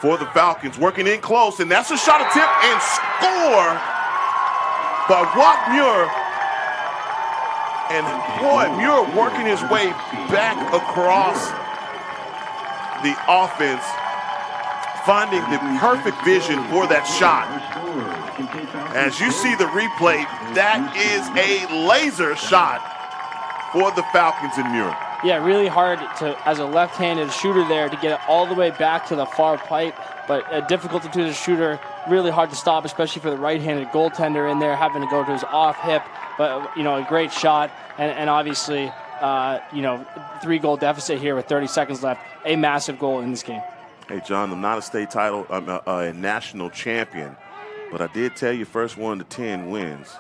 for the Falcons, working in close, and that's a shot attempt and score by Walt Muir. And boy, Muir working his way back across the offense, finding the perfect vision for that shot. As you see the replay, that is a laser shot for the Falcons in Muir. Yeah, really hard as a left-handed shooter there to get it all the way back to the far pipe, but difficult to do as a shooter. Really hard to stop, especially for the right-handed goaltender in there, having to go to his off hip. But a great shot, and obviously, 3-goal deficit here with 30 seconds left. A massive goal in this game. Hey, John, I'm not a state title, I'm a national champion, but I did tell you first 1 to 10 wins.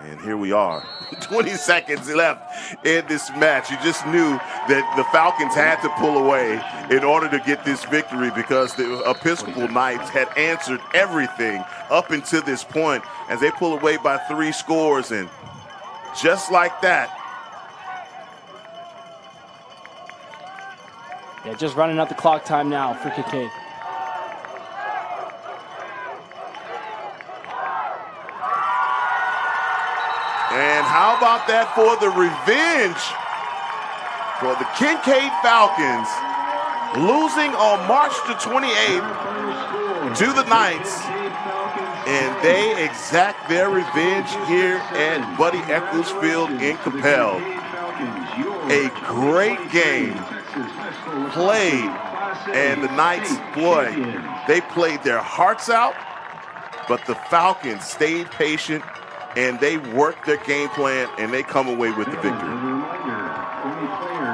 And here we are, 20 seconds left in this match. You just knew that the Falcons had to pull away in order to get this victory because the Episcopal Knights had answered everything up until this point as they pull away by 3 scores. And just like that. Yeah, just running out the clock time now for Kinkaid. And how about that for the revenge for the Kinkaid Falcons, losing on March the 28th to the Knights, and they exact their revenge here at Buddy Echols Field in Capel. A great game played, and the Knights, boy, they played their hearts out, but the Falcons stayed patient and they worked their game plan, and they come away with the victory.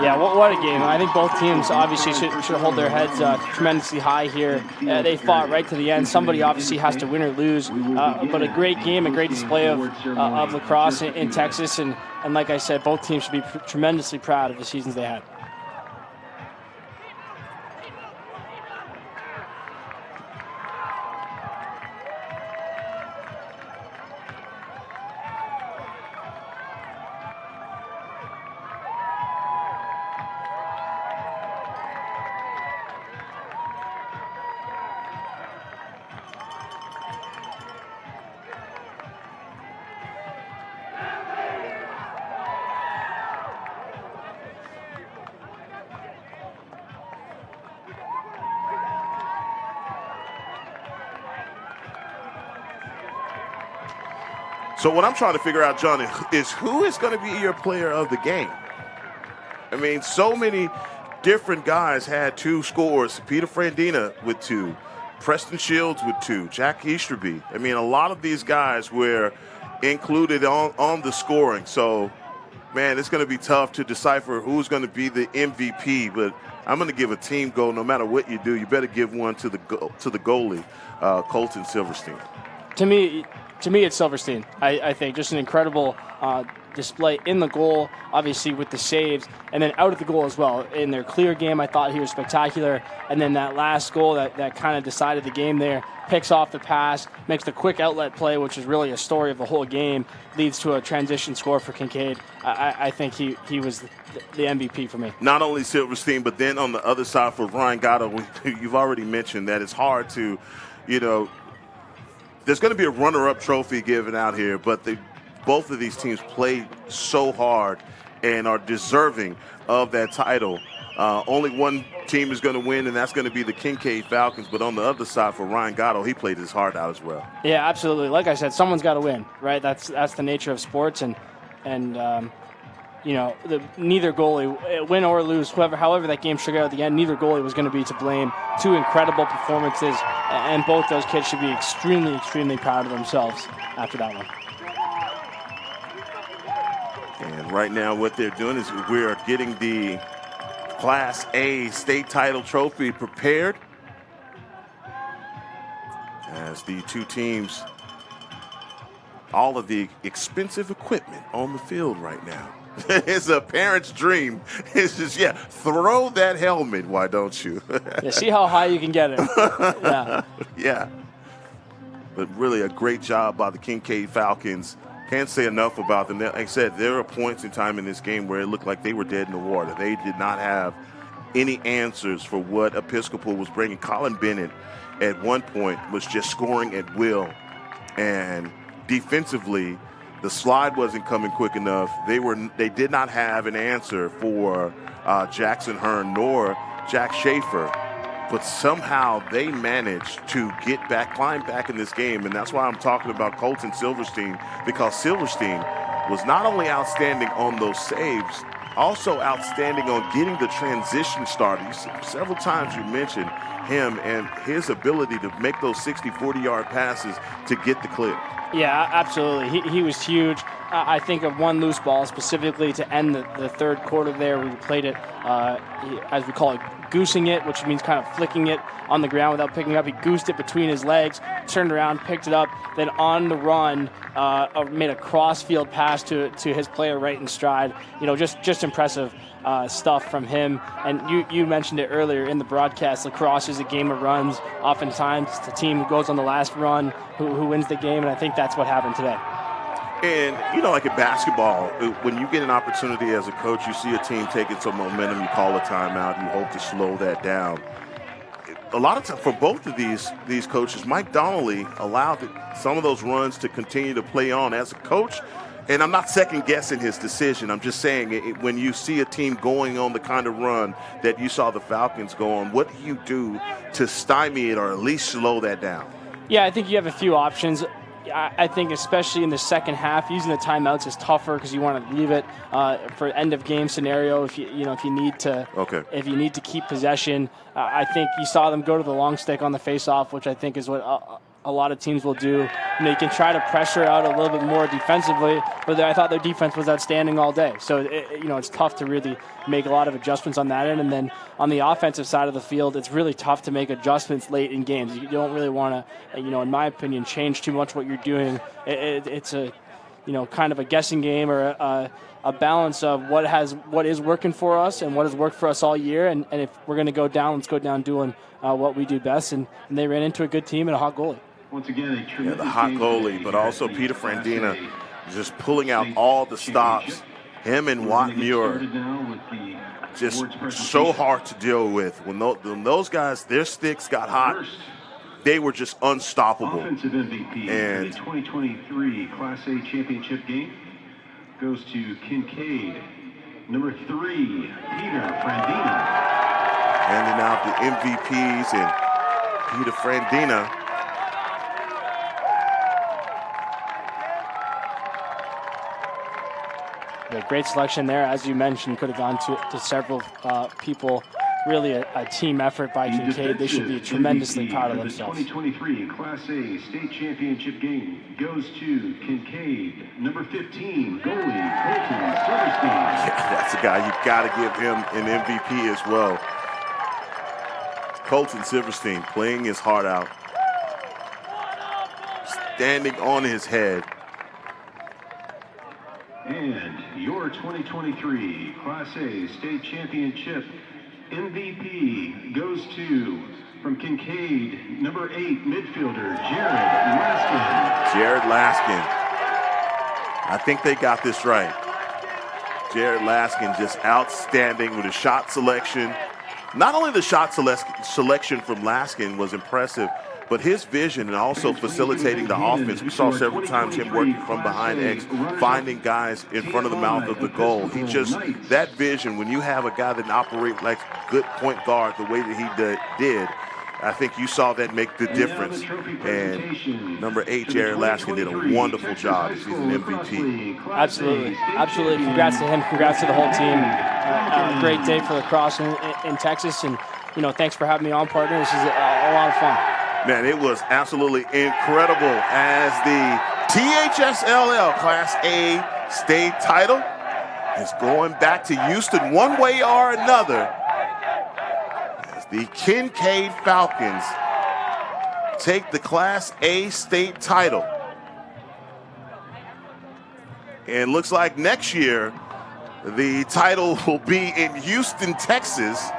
Yeah, what a game. I think both teams obviously should hold their heads tremendously high here. They fought right to the end. Somebody obviously has to win or lose, but a great game, a great display of lacrosse in Texas, and like I said, both teams should be tremendously proud of the seasons they had. So what I'm trying to figure out, John, is who is going to be your player of the game? I mean, so many different guys had 2 scores. Peter Frandina with 2, Preston Shields with 2, Jack Easterby. I mean, a lot of these guys were included on the scoring. So, man, it's going to be tough to decipher who's going to be the MVP. But I'm going to give a team goal. No matter what you do, you better give one to the goalie, Colton Silverstein. To me, it's Silverstein. I think just an incredible display in the goal, obviously with the saves, and then out of the goal as well. In their clear game, I thought he was spectacular. And then that last goal that kind of decided the game there, picks off the pass, makes the quick outlet play, which is really a story of the whole game, leads to a transition score for Kinkaid. I think he was the MVP for me. Not only Silverstein, but then on the other side for Ryan Gatto, you've already mentioned that it's hard to, there's going to be a runner-up trophy given out here, but both of these teams played so hard and are deserving of that title. Only one team is going to win, and that's going to be the Kinkaid Falcons. But on the other side, for Ryan Gatto, he played his heart out as well. Yeah, absolutely. Like I said, someone's got to win, right? That's the nature of sports, and neither goalie, win or lose, however that game shook out at the end, neither goalie was going to be to blame. 2 incredible performances, and both those kids should be extremely, extremely proud of themselves after that one. And right now what they're doing is we are getting the Class A state title trophy prepared as the 2 teams, all of the expensive equipment on the field right now. It's a parent's dream. It's just, throw that helmet, why don't you? Yeah, see how high you can get it. Yeah. Yeah. But really a great job by the Kinkaid Falcons. Can't say enough about them. Like I said, there were points in time in this game where it looked like they were dead in the water. They did not have any answers for what Episcopal was bringing. Colin Bennett at one point was just scoring at will. And defensively, the slide wasn't coming quick enough. They did not have an answer for Jackson Hearn nor Jack Schaefer. but somehow they managed to climb back in this game. And that's why I'm talking about Colton Silverstein, because Silverstein was not only outstanding on those saves, also outstanding on getting the transition started. Several times you mentioned him and his ability to make those 60, 40-yard passes to get the clip. Yeah, absolutely. He was huge. I think of one loose ball specifically to end the third quarter there. We played it, as we call it, goosing it, which means kind of flicking it on the ground without picking up. He goosed it between his legs, turned around, picked it up, then on the run made a cross-field pass to his player right in stride. Just impressive stuff from him. And you mentioned it earlier in the broadcast, lacrosse is a game of runs. Oftentimes, it's the team who goes on the last run who wins the game, and I think that's what happened today. And, like in basketball, when you get an opportunity as a coach, you see a team taking some momentum, you call a timeout, you hope to slow that down. A lot of times for both of these coaches, Mike Donnelly allowed some of those runs to continue to play on as a coach. And I'm not second-guessing his decision. I'm just saying when you see a team going on the kind of run that you saw the Falcons go on, what do you do to stymie it or at least slow that down? Yeah, I think you have a few options. I think especially in the second half, using the timeouts is tougher because you want to leave it for end of game scenario. If you need to keep possession, I think you saw them go to the long stick on the face-off, which I think is what a lot of teams will do. You can try to pressure out a little bit more defensively, but I thought their defense was outstanding all day. So it's tough to really make a lot of adjustments on that end. And then on the offensive side of the field, it's really tough to make adjustments late in games. You don't really want to, in my opinion, change too much what you're doing. It's a, kind of a guessing game or a balance of what is working for us and what has worked for us all year. And if we're going to go down, let's go down doing what we do best. And they ran into a good team and a hot goalie. Once again, the hot goalie, but also Peter Frandina just pulling out all the stops. Him and Watt Muir, just so hard to deal with. When those guys, their sticks got hot, they were just unstoppable. Offensive MVP and the 2023 Class A championship game goes to Kinkaid, number 3, Peter Frandina. Handing out the MVPs and Peter Frandina. Yeah, great selection there. As you mentioned, could have gone to several people. Really a team effort by Kinkaid. They should be tremendously proud of themselves. The 2023 Class A state championship game goes to Kinkaid, number 15, goalie Colton Silverstein. Yeah, that's a guy you got to give him an MVP as well. Colton Silverstein playing his heart out, standing on his head. And your 2023 Class A state championship MVP goes to, from Kinkaid, number 8 midfielder, Jared Laskin. Jared Laskin. I think they got this right. Jared Laskin just outstanding with his shot selection. Not only the shot selection from Laskin was impressive, but his vision and also facilitating the offense. We saw several times him working from behind X, finding guys in front of the mouth of the goal. He just, that vision, when you have a guy that operates like good point guard the way that he did, I think you saw that make the difference. And number 8, Jared Laskin, did a wonderful job. He's an MVP. Absolutely. Absolutely. Congrats to him. Congrats to the whole team. A great day for lacrosse in Texas. And, thanks for having me on, partner. This is a lot of fun. Man, it was absolutely incredible as the THSLL Class A state title is going back to Houston one way or another as the Kinkaid Falcons take the Class A state title. And looks like next year the title will be in Houston, Texas.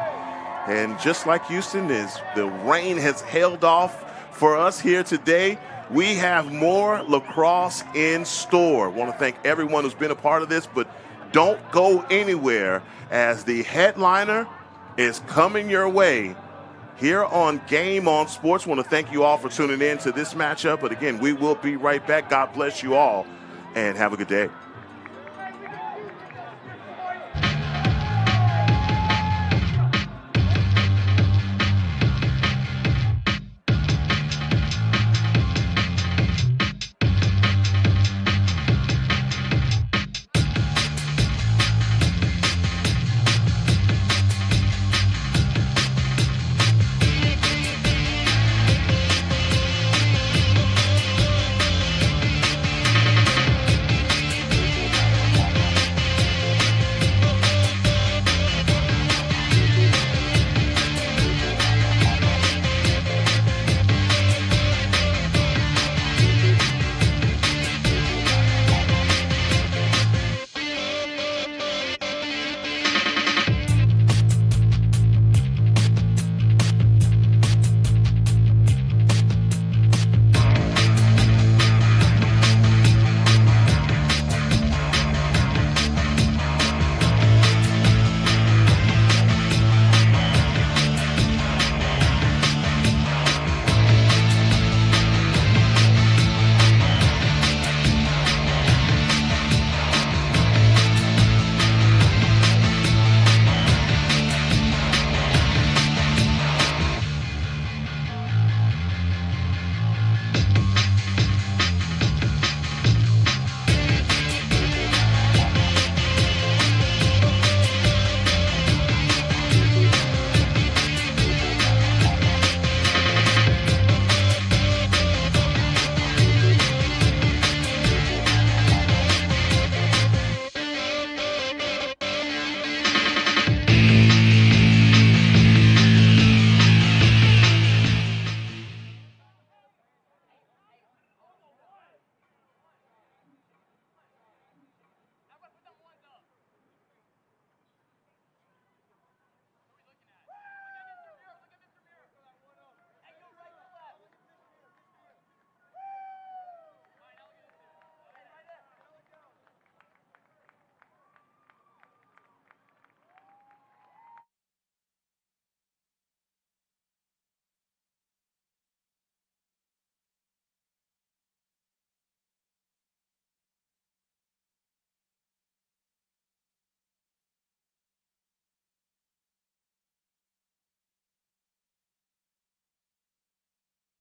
And just like Houston, as the rain has held off for us here today, we have more lacrosse in store. I want to thank everyone who's been a part of this, but don't go anywhere as the headliner is coming your way here on Game on Sports. I want to thank you all for tuning in to this matchup. But again, we will be right back. God bless you all, and have a good day.